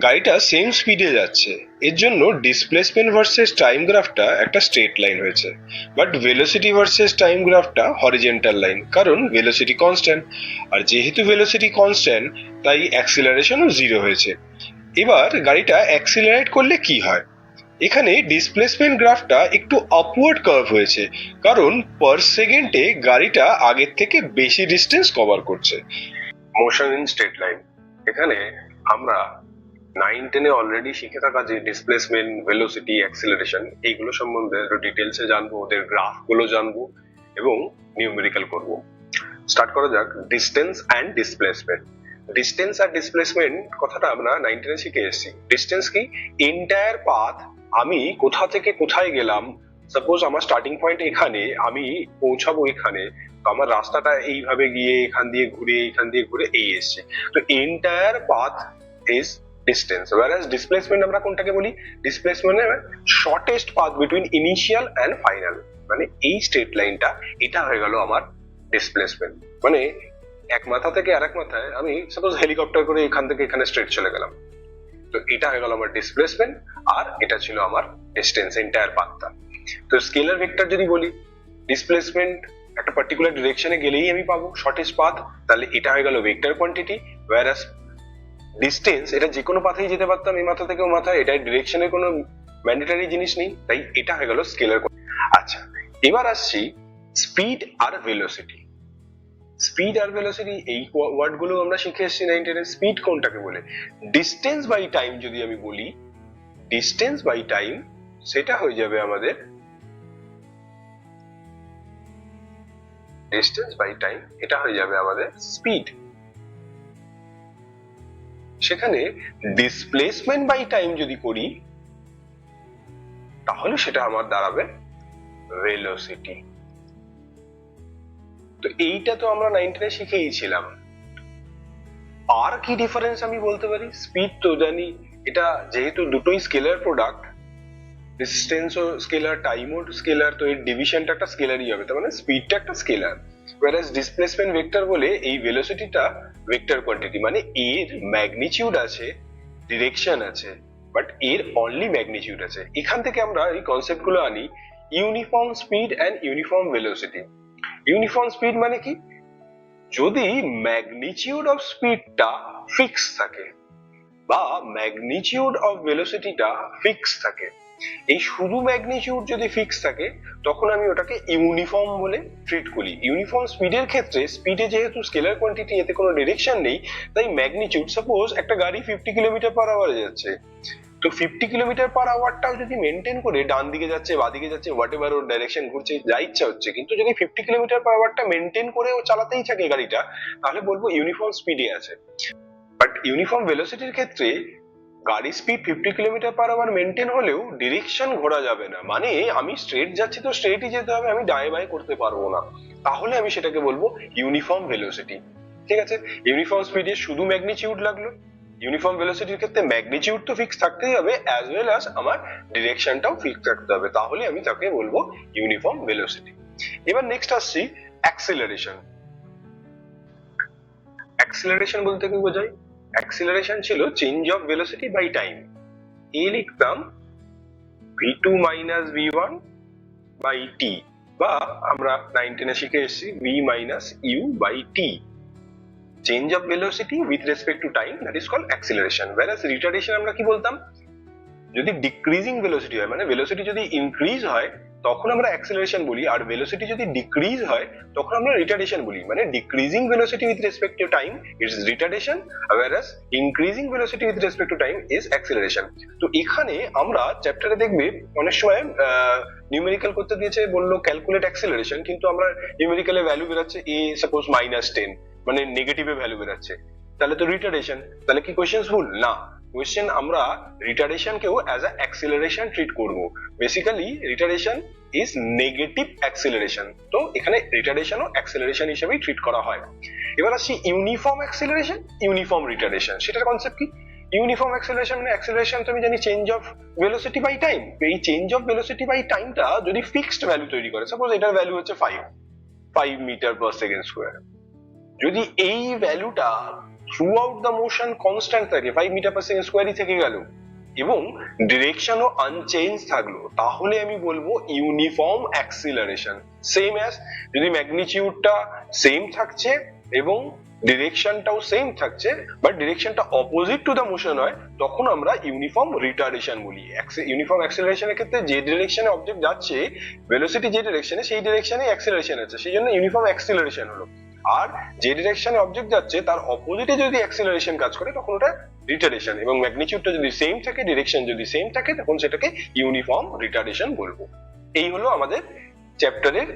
গাড়িটা সেম স্পিডে যাচ্ছে, এর জন্য ডিসপ্লেসমেন্ট ভার্সেস টাইম গ্রাফটা একটা স্ট্রেট লাইন হয়েছে, বাট ভেলোসিটি ভার্সেস টাইম গ্রাফটা হরিজেন্টাল লাইন, কারণ ভেলোসিটি কনস্ট্যান্ট। আর যেহেতু ভেলোসিটি কনস্ট্যান্ট, তাই অ্যাক্সিলারেশনও জিরো হয়েছে। এবার গাড়িটা অ্যাক্সিলারেট করলে কি হয়? এখানে ডিসপ্লেসমেন্ট গ্রাফটা একটু আপওয়ার্ড কার্ভ হয়েছে, কারণ পার সেকেন্ডে গাড়িটা আগের থেকে বেশি ডিস্টেন্স কভার করছে। মোশন ইন স্ট্রেট লাইন, এখানে আমরা 9-10-এ অলরেডি শিখে থাকা যে ডিসপ্লেসমেন্ট, ভেলোসিটি, অ্যাক্সিলারেশন, এইগুলো সম্বন্ধে ডিটেলসে জানবো, ওদের গ্রাফ গুলো জানবো এবং নিউমেরিক্যাল করব। স্টার্ট করা যাক। Distance and displacement. ডিস্টেন্স আর ডিসপ্লেসমেন্ট কথাটা আমরা 9-10-এ শিখে এসেছি। ডিস্টেন্স কি? এন্টায়ার পাথ, আমি কোথা থেকে কোথায় গেলাম। সাপোজ আমার স্টার্টিং পয়েন্ট এখানে, আমি পৌঁছাবো এখানে, তো আমার রাস্তাটা এইভাবে গিয়ে এখান দিয়ে ঘুরে এই এসছে, তো entire path is distance. whereas displacement আমরা কোনটাকে বলি? Displacement shortest path between initial and final, মানে এই স্ট্রেট লাইনটা, এটা হয়ে গেল আমার ডিসপ্লেসমেন্ট। মানে এক মাথা থেকে আরেক মাথায় আমি সাপোজ হেলিকপ্টার করে এখান থেকে এখানে স্ট্রেট চলে গেলাম, তো এটা হয়ে গেল আমার ডিসপ্লেসমেন্ট, আর এটা ছিল আমার ডিস্টেন্স, এন্টায়ার পাথটা। তো স্কেলার ভেক্টর যদি বলি, ডিসপ্লেসমেন্ট একটা পার্টিকুলার ডিরেকশনে গেলেই আমি পাবো শর্টেস্ট পাথ, তাহলে এটা হয়ে গেল ভেক্টর কোয়ান্টিটি। whereas ডিস্টেন্স, এটা যে কোনো পাথেই যেতে পারতাম, এই মাথা থেকে ও মাথায়, এটা ডিরেকশনের কোনো ম্যান্ডেটরি জিনিস নেই, তাই এটা হয়ে গেল স্কেলার। আচ্ছা, এবার আসছি স্পিড আর ভেলোসিটি। স্পিড আর ভেলোসিটি এই ওয়ার্ড গুলো আমরা শিখে এসেছি 9-10-এ। স্পিড কোনটাকে বলে? ডিস্টেন্স বাই টাইম যদি আমি বলি, ডিস্টেন্স বাই টাইম, সেটা হয়ে যাবে আমাদের ডিস্টেন্স বাই টাইম, এটা হয়ে যাবে আমাদের স্পিড। সেখানে ডিসপ্লেসমেন্ট বাই টাইম যদি করি, তাহলে সেটা আমার দাঁড়াবে ভেলোসিটি। তো এইটা তো আমরা 9-10-এ শিখেইছিলাম। আর কি ডিফারেন্স আমি বলতে পারি? স্পিড তো জানি, এটা যেহেতু দুটোই স্কেলার প্রোডাক্ট, ডিস্টেন্সও স্কেলার, টাইমও স্কেলার, তো এর ডিভিশনটা একটা স্কেলারই হবে, তার মানে স্পিডটা একটা স্কেলার। whereas ডিসপ্লেসমেন্ট ভেক্টর বলে এই ভেলোসিটিটা ভেক্টর কোয়ান্টিটি, মানে এর ম্যাগনিটিউড আছে, ডিরেকশন আছে, বাট এর অনলি ম্যাগনিটিউড আছে। এখান থেকে আমরা এই কনসেপ্ট গুলো আনি, uniform speed and uniform velocity. Uniform speed মানে কি? যদি ম্যাগনিটিউড অফ স্পিডটা ফিক্স থাকে বা ম্যাগনিটিউড অফ ভেলোসিটিটা ফিক্স থাকে, এই শুধু ম্যাগনিটিউড যদি ফিক্স থাকে, তখন আমি ওটাকে ইউনিফর্ম বলে ট্রিট করি। ইউনিফর্ম স্পিডের ক্ষেত্রে, স্পিডে যেহেতু স্কেলার কোয়ান্টিটি, এতে কোনো ডিরেকশন নেই, তাই ম্যাগনিটিউড, সাপোজ একটা গাড়ি 50 কিলোমিটার পার আওয়ারে যাচ্ছে, তো 50 কিলোমিটার পার আওয়ারটাও যদি মেনটেন করে, ডান দিকে যাচ্ছে বা দিকে যাচ্ছে, হোয়াট এভার ওর ডাইরেকশন ঘুরছে, যা ইচ্ছা হচ্ছে, কিন্তু যদি 50 কিলোমিটার পার আওয়ারটা মেনটেন করে ও চালাতেই থাকে গাড়িটা, তাহলে বলবো ইউনিফর্ম স্পিডে আছে। বাট ইউনিফর্ম ভেলোসিটির ক্ষেত্রে গাড়ি speed 50 kilometre per hour maintain হলেও ডিরেকশন ঘোরা যাবে না, মানে আমি স্ট্রেট যাচ্ছি তো স্ট্রেটই যেতে হবে, আমি ডায়ে বায়ে করতে পারবো না, তাহলে আমি সেটাকে বলবো ইউনিফর্ম ভেলোসিটি। ঠিক আছে, ইউনিফর্ম স্পিডে শুধু ম্যাগনিটিউড লাগলো, ইউনিফর্ম ভেলোসিটির ক্ষেত্রে ম্যাগনিটিউড তো ফিক্স থাকতেই হবে, অ্যাজ ওয়েল অ্যাজ আমার ডিরেকশনটাও ফিক্স থাকতে হবে, তাহলে আমি তাকে বলবো ইউনিফর্ম ভেলোসিটি। এবার নেক্সট আসছি অ্যাক্সিলারেশন। অ্যাক্সিলারেশন বলতে কি বোঝায়? অ্যাক্সিলারেশন ছিল change of velocity by time. এ লিখতাম v2 minus v1 by t, বা আমরা 9-10-এ শিখে এসেছি v minus u by t। Change of velocity with respect to time, that is called acceleration. whereas retardation আমরা কি বলতাম? যদি ডিক্রিজিং ভেলোসিটি হয়, মানে ভেলোসিটি যদি ইনক্রিজ হয়, তখন আমরা অ্যাক্সিলারেশন বলি, আর ভেলোসিটি যদি ডিক্রিজ হয়, তখন আমরা রিটার্ডেশন বলি। মানে decreasing velocity with respect to time is retardation, whereas increasing velocity with respect to time is acceleration. তো এখানে আমরা চ্যাপ্টারে দেখবে অনেক সময় নিউমেরিক্যাল করতে দিয়েছে, বললো ক্যালকুলেট অ্যাক্সিলারেশন, কিন্তু আমরা নিউমেরিক্যালে ভ্যালু বেরাচ্ছে a সাপোজ -10, মানে নেগেটিভে ভ্যালু বেরাচ্ছে, তাহলে তো রিটার্ডেশন। তাহলে কি কোশ্চেন ভুল? না, কোশ্চেন আমরা রিটার্ডেশন কেও অ্যাজ আ অ্যাক্সিলারেশন ট্রিট করব। Basically retardation is negative acceleration, তো এখানে রিটার্ডেশন ও অ্যাক্সিলারেশন হিসেবেই ট্রিট করা হয়। এবার আসি ইউনিফর্ম অ্যাক্সিলারেশন, ইউনিফর্ম রিটার্ডেশন। সেটার কনসেপ্ট কি? ইউনিফর্ম অ্যাক্সিলারেশন মানে অ্যাক্সিলারেশন তো আমি জানি change of velocity by time, এই চেঞ্জ অফ ভেলোসিটি বাই টাইমটা যদি ফিক্সড ভ্যালু তৈরি করে, সাপোজ এটার ভ্যালু হচ্ছে 5 মিটার পার সেকেন্ড স্কোয়ার, যদি এই ভ্যালুটা through out the motion constant থাকে 5 মিটার পার সেকেন্ড স্কোয়ারই থেকে গেল এবং ডিরেকশনও আনচেঞ্জ থাকলো, তাহলে আমি বলবো ইউনিফর্ম অ্যাক্সিলারেশন। সেম অ্যাজ যদি ম্যাগনিটিউডটা সেম থাকছে এবং ডিরেকশনটাও সেম থাকছে বাট ডিরেকশনটা অপোজিট টু দ্য মোশন হয়, তখন আমরা ইউনিফর্ম রিটার্ডেশন বলি। ইউনিফর্ম অ্যাক্সিলারেশনের ক্ষেত্রে যে ডিরেকশনে অবজেক্ট যাচ্ছে, ভেলোসিটি যে ডিরেকশনে, সেই ডিরেকশনে অ্যাক্সিলারেশন আছে, সেই জন্য ইউনিফর্ম অ্যাক্সিলারেশন হলো। আর যে ডিরেকশনে অবজেক্ট যাচ্ছে তার অপোজিটে যদি অ্যাক্সিলারেশন কাজ করে তখন ওটা রিটার্ডেশন, এবং ম্যাগনিটিউডটা যদি সেম থাকে, ডিরেকশন যদি সেম থাকে, তখন সেটাকে ইউনিফর্ম রিটার্ডেশন বলবো। এই হলো আমাদের চ্যাপ্টারের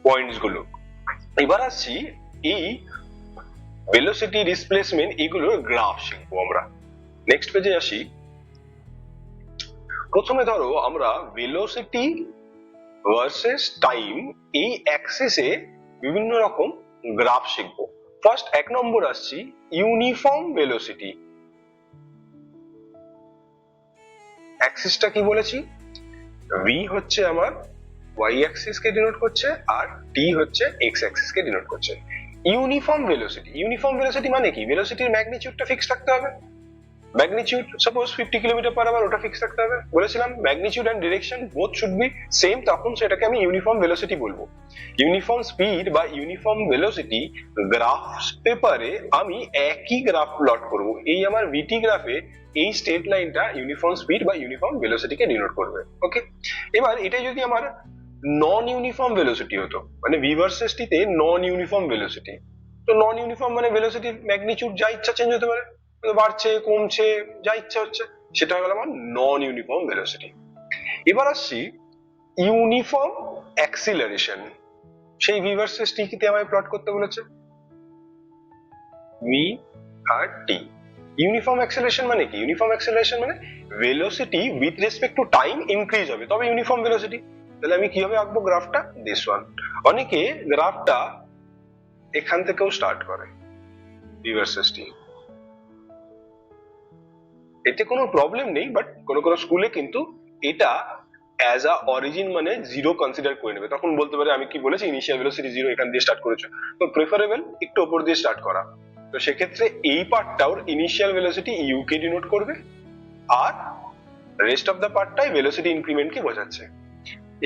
পয়েন্টস গুলো। এবার আসছি এই ভেলোসিটি, ডিসপ্লেসমেন্ট, এগুলোর গ্রাফ শিখবো আমরা। নেক্সট পেজে আসি। প্রথমে ধরো আমরা ভেলোসিটি ভার্সেস টাইম এই অ্যাক্সিসে বিভিন্ন রকম গ্রাফ শিখবো। ফার্স্ট 1 নম্বর আসছি ইউনিফর্ম ভেলোসিটি। অ্যাক্সিসটা কি বলেছি? v হচ্ছে আমার y অ্যাক্সিস কে ডিনোট করছে আর t হচ্ছে x অ্যাক্সিস কে ডিনোট করছে। ইউনিফর্ম ভেলোসিটি, ইউনিফর্ম ভেলোসিটি মানে কি? ভেলোসিটির ম্যাগনিটিউডটা ফিক্স রাখতে হবে। Magnitude suppose 50 kilometre per hour, ওটা ফিক্স রাখতে হবে। বলেছিলাম magnitude and direction both should be same, তখন সেটাকে আমি ইউনিফর্ম ভেলোসিটি বলবো। ইউনিফর্ম স্পিড বা ইউনিফর্ম ভেলোসিটি গ্রাফ পেপারে আমি একই গ্রাফ প্লট করব। এই আমার ভিটি গ্রাফে এই স্ট্রেট লাইনটা ইউনিফর্ম স্পিড বা ইউনিফর্ম ভেলোসিটিকে ডিনোট করবে। ওকে, এবার এটা যদি আমার নন ইউনিফর্ম ভেলোসিটি হতো, মানে ভি ভার্সেস টি তে নন ইউনিফর্ম ভেলোসিটি, তো নন ইউনিফর্ম মানে ভেলোসিটির ম্যাগনিটিউড যা ইচ্ছা চেঞ্জ হতে পারে, বাড়ছে কমছে যা ইচ্ছা হচ্ছে, সেটা হলো আমার নন ইউনিফর্ম ভেলোসিটি। এবার আসছি ইউনিফর্ম অ্যাক্সিলারেশন। সেই ভি ভার্সেস টি তে আমায় প্লট করতে বলেছে, ভি আর টি। ইউনিফর্ম অ্যাক্সিলারেশন মানে কি? ইউনিফর্ম অ্যাক্সিলারেশন মানে velocity with respect to time increase হবে, তবে ইউনিফর্ম ভেলোসিটি। তাহলে আমি কিভাবে আঁকবো গ্রাফটা? This one. অনেকে গ্রাফটা এখান থেকেও স্টার্ট করে, ভি ভার্সেস টি। এতে কোনো প্রবলেম নেই, বাট কোন কোন স্কুলে কিন্তু এটা অ্যাজ আ অরিজিন মানে জিরো কনসিডার করে নেবে, তখন বলতে পারে আমি কি বলেছি ইনিশিয়াল ভেলোসিটি জিরো, এখান দিয়ে স্টার্ট করেছো, তো প্রেফারেবল একটু উপর দিয়ে স্টার্ট করা। তো সেক্ষেত্রে এই পার্টটা ওর ইনিশিয়াল ভেলোসিটি ইউ কে ডিনোট করবে আর রেস্ট অফ দ্য পার্টটাই ভেলোসিটি ইনক্রিমেন্ট কে বোঝাচ্ছে।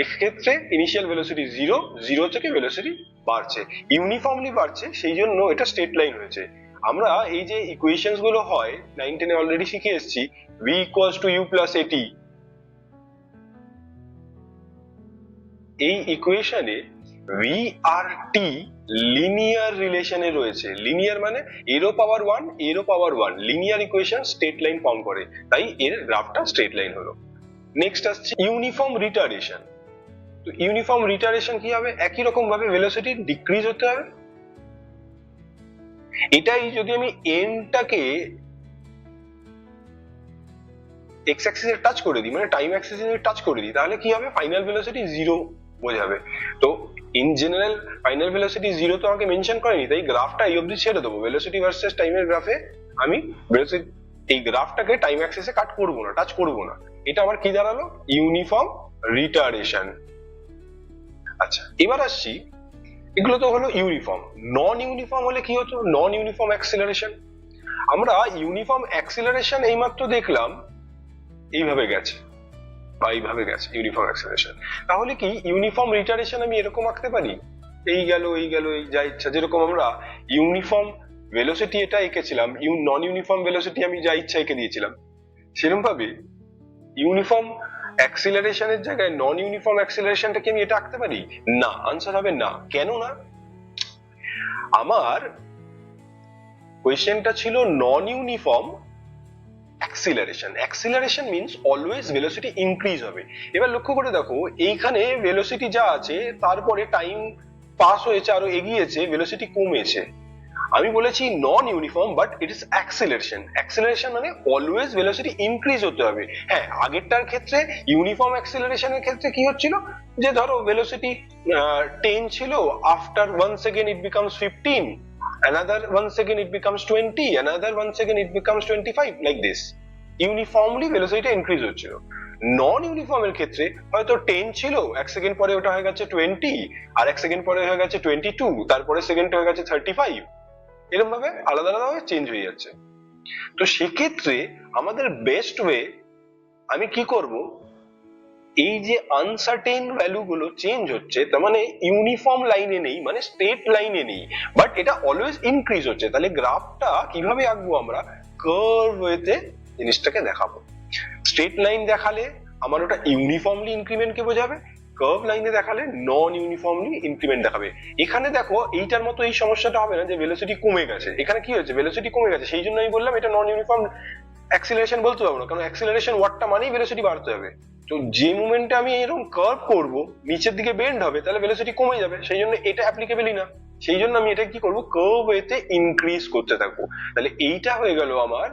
এক্ষেত্রে ইনিশিয়াল ভেলোসিটি জিরো, জিরো থেকে ভেলোসিটি বাড়ছে, ইউনিফর্মলি বাড়ছে, সেই জন্য এটা স্ট্রেট লাইন হয়েছে। আমরা এই যে ইকুয়েশনস গুলো হয় 9, 10 এ অলরেডি শিখে এসেছি, v equals two u plus at, এই ইকুয়েশনে v আর t লিনিয়ার রিলেশনে রয়েছে। লিনিয়ার মানে এরো পাওয়ার 1 এরো পাওয়ার 1, linear equation straight line form করে, তাই এর গ্রাফটা স্ট্রেট লাইন হলো। নেক্সট আসছে ইউনিফর্ম রিটার্ডেশন। তো ইউনিফর্ম রিটার্ডেশন কি হবে? একই রকম ভাবে ভেলোসিটি ডিক্রিজ হতে হবে। এটাই যদি আমি এনটাকে এক্স অ্যাক্সিসে টাচ করে দিই, মানে টাইম অ্যাক্সিসে টাচ করে দিই, তাহলে কি হবে? ফাইনাল ভেলোসিটি জিরো বোঝাবে। তো in general final velocity zero তো আমাকে মেনশন করেনি, তাই গ্রাফটা এই অবধি ছেড়ে দেবো। ভেলোসিটি ভার্সেস টাইমের গ্রাফে আমি ভেলোসিটি এই গ্রাফটাকে টাইম অ্যাক্সিসে কাট করব না, টাচ করব না। এটা আমার কি দাঁড়ালো? Uniform retardation. আচ্ছা, এবার আসছি, এগুলো তো হলো ইউনিফর্ম। নন ইউনিফর্ম হলে কি হতো? নন ইউনিফর্ম অ্যাক্সিলারেশন। আমরা ইউনিফর্ম অ্যাক্সিলারেশন এইমাত্র দেখলাম এইভাবে গেছে বা এইভাবে গেছে ইউনিফর্ম অ্যাক্সিলারেশন। তাহলে কি ইউনিফর্ম রিটার্ডেশন আমি এরকম আঁকতে পারি? এই গেল এই গেল, এই যা ইচ্ছা, যেরকম আমরা ইউনিফর্ম ভেলোসিটি এটা এঁকেছিলাম, নন ইউনিফর্ম ভেলোসিটি আমি যা ইচ্ছা এঁকে দিয়েছিলাম, সেরকম ভাবে ইউনিফর্ম অ্যাক্সিলারেশনের জায়গায় নন ইউনিফর্ম অ্যাক্সিলারেশনটাকে আমি এটা আঁকতে পারি না। আনসার হবে না। কেন না? আমার কোয়েশ্চেনটা ছিল non uniform acceleration. Acceleration means always velocity increase হবে। এবার লক্ষ্য করে দেখো, এইখানে ভেলোসিটি যা আছে তারপরে টাইম পাস হয়েছে, আরো এগিয়েছে, ভেলোসিটি কমেছে। আমি বলেছি non uniform but it is acceleration. Acceleration মানে অলওয়েজ ভেলোসিটি ইনক্রিজ হতে হবে। হ্যাঁ, আগেরটার ক্ষেত্রে ইউনিফর্ম অ্যাক্সিলারেশনের ক্ষেত্রে কি হচ্ছিল, যে ধরো ভেলোসিটি 10 ছিল, after 1 second it becomes 15, another 1 second it becomes 20, another 1 second it becomes 25, like this. Uniformly ভেলোসিটিটা ইনক্রিজ হচ্ছিল। নন ইউনিফর্ম এর ক্ষেত্রে হয়তো 10 ছিল, 1 সেকেন্ড পরে ওটা হয়ে গেছে 20, আর 1 সেকেন্ড পরে হয়ে গেছে 22, তারপরে সেকেন্ড হয়ে গেছে 35, এরকম ভাবে আলাদা আলাদা ভাবে চেঞ্জ হয়ে যাচ্ছে। তো সেক্ষেত্রে আমাদের বেস্ট ওয়ে আমি কি করব, এই যে আনসার্টেন ভ্যালু গুলো চেঞ্জ হচ্ছে তার মানে ইউনিফর্ম লাইনে নেই, মানে স্ট্রেট লাইনে নেই, বাট এটা অলওয়েজ ইনক্রিজ হচ্ছে, তাহলে গ্রাফটা কিভাবে আঁকবো আমরা, কার্ভ ওয়েতে জিনিসটাকে দেখাবো। স্ট্রেট লাইন দেখালে আমার ওটা ইউনিফর্মলি ইনক্রিমেন্ট কে বোঝাবে, কার্ভ লাইনে দেখালে নন ইউনিফর্মলি ইনক্রিমেন্ট দেখাবে। এখানে দেখো এইটার মতো এই সমস্যাটা হবে না যে ভেলোসিটি কমে গেছে, এখানে কি হয়েছে ভেলোসিটি কমে গেছে, সেই জন্য আমি বললাম এটা নন ইউনিফর্ম অ্যাক্সিলারেশন বলতে পারবো না, কারণ অ্যাক্সিলারেশন ওয়ার্ডটা মানেই ভেলোসিটি বাড়তে হবে। তো যে মোমেন্টে আমি এরকম কার্ভ করব, নিচের দিকে বেন্ড হবে, তাহলে ভেলোসিটি কমে যাবে, সেই জন্য এটা অ্যাপ্লিকেবলই না। সেই জন্য আমি এটা কি করব, কার্ভ ওয়েতে ইনক্রিজ করতে থাকবো। তাহলে এইটা হয়ে গেল আমার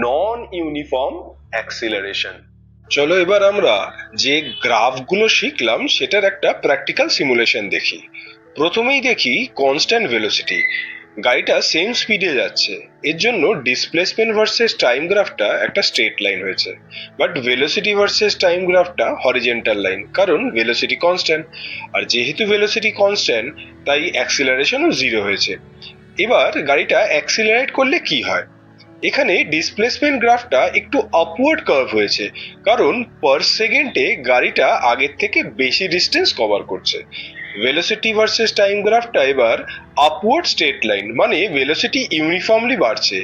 নন ইউনিফর্ম অ্যাক্সিলারেশন। চলো এবার আমরা যে গ্রাফগুলো শিখলাম সেটার একটা প্র্যাকটিক্যাল সিমুলেশন দেখি। প্রথমেই দেখি কনস্ট্যান্ট ভেলোসিটি, গাড়িটা সেম স্পিডে যাচ্ছে, এর জন্য ডিসপ্লেসমেন্ট ভার্সেস টাইম গ্রাফটা একটা স্ট্রেট লাইন হয়েছে, বাট ভেলোসিটি ভার্সেস টাইম গ্রাফটা হরিজেন্টাল লাইন, কারণ ভেলোসিটি কনস্ট্যান্ট। আর যেহেতু ভেলোসিটি কনস্ট্যান্ট তাই অ্যাক্সিলারেশনও জিরো হয়েছে। এবার গাড়িটা অ্যাক্সিলারেট করলে কি হয়, এখানে ডিসপ্লেসমেন্ট গ্রাফটা একটু আপওয়ার্ড কার্ভ হয়েছে, কারণ পার সেকেন্ডে গাড়িটা আগের থেকে বেশি ডিস্টেন্স কভার করছে। ভেলোসিটি ভার্সেস টাইম গ্রাফটা এবার আপওয়ার্ড স্ট্রেট লাইন, মানে ভেলোসিটি ইউনিফর্মলি বাড়ছে,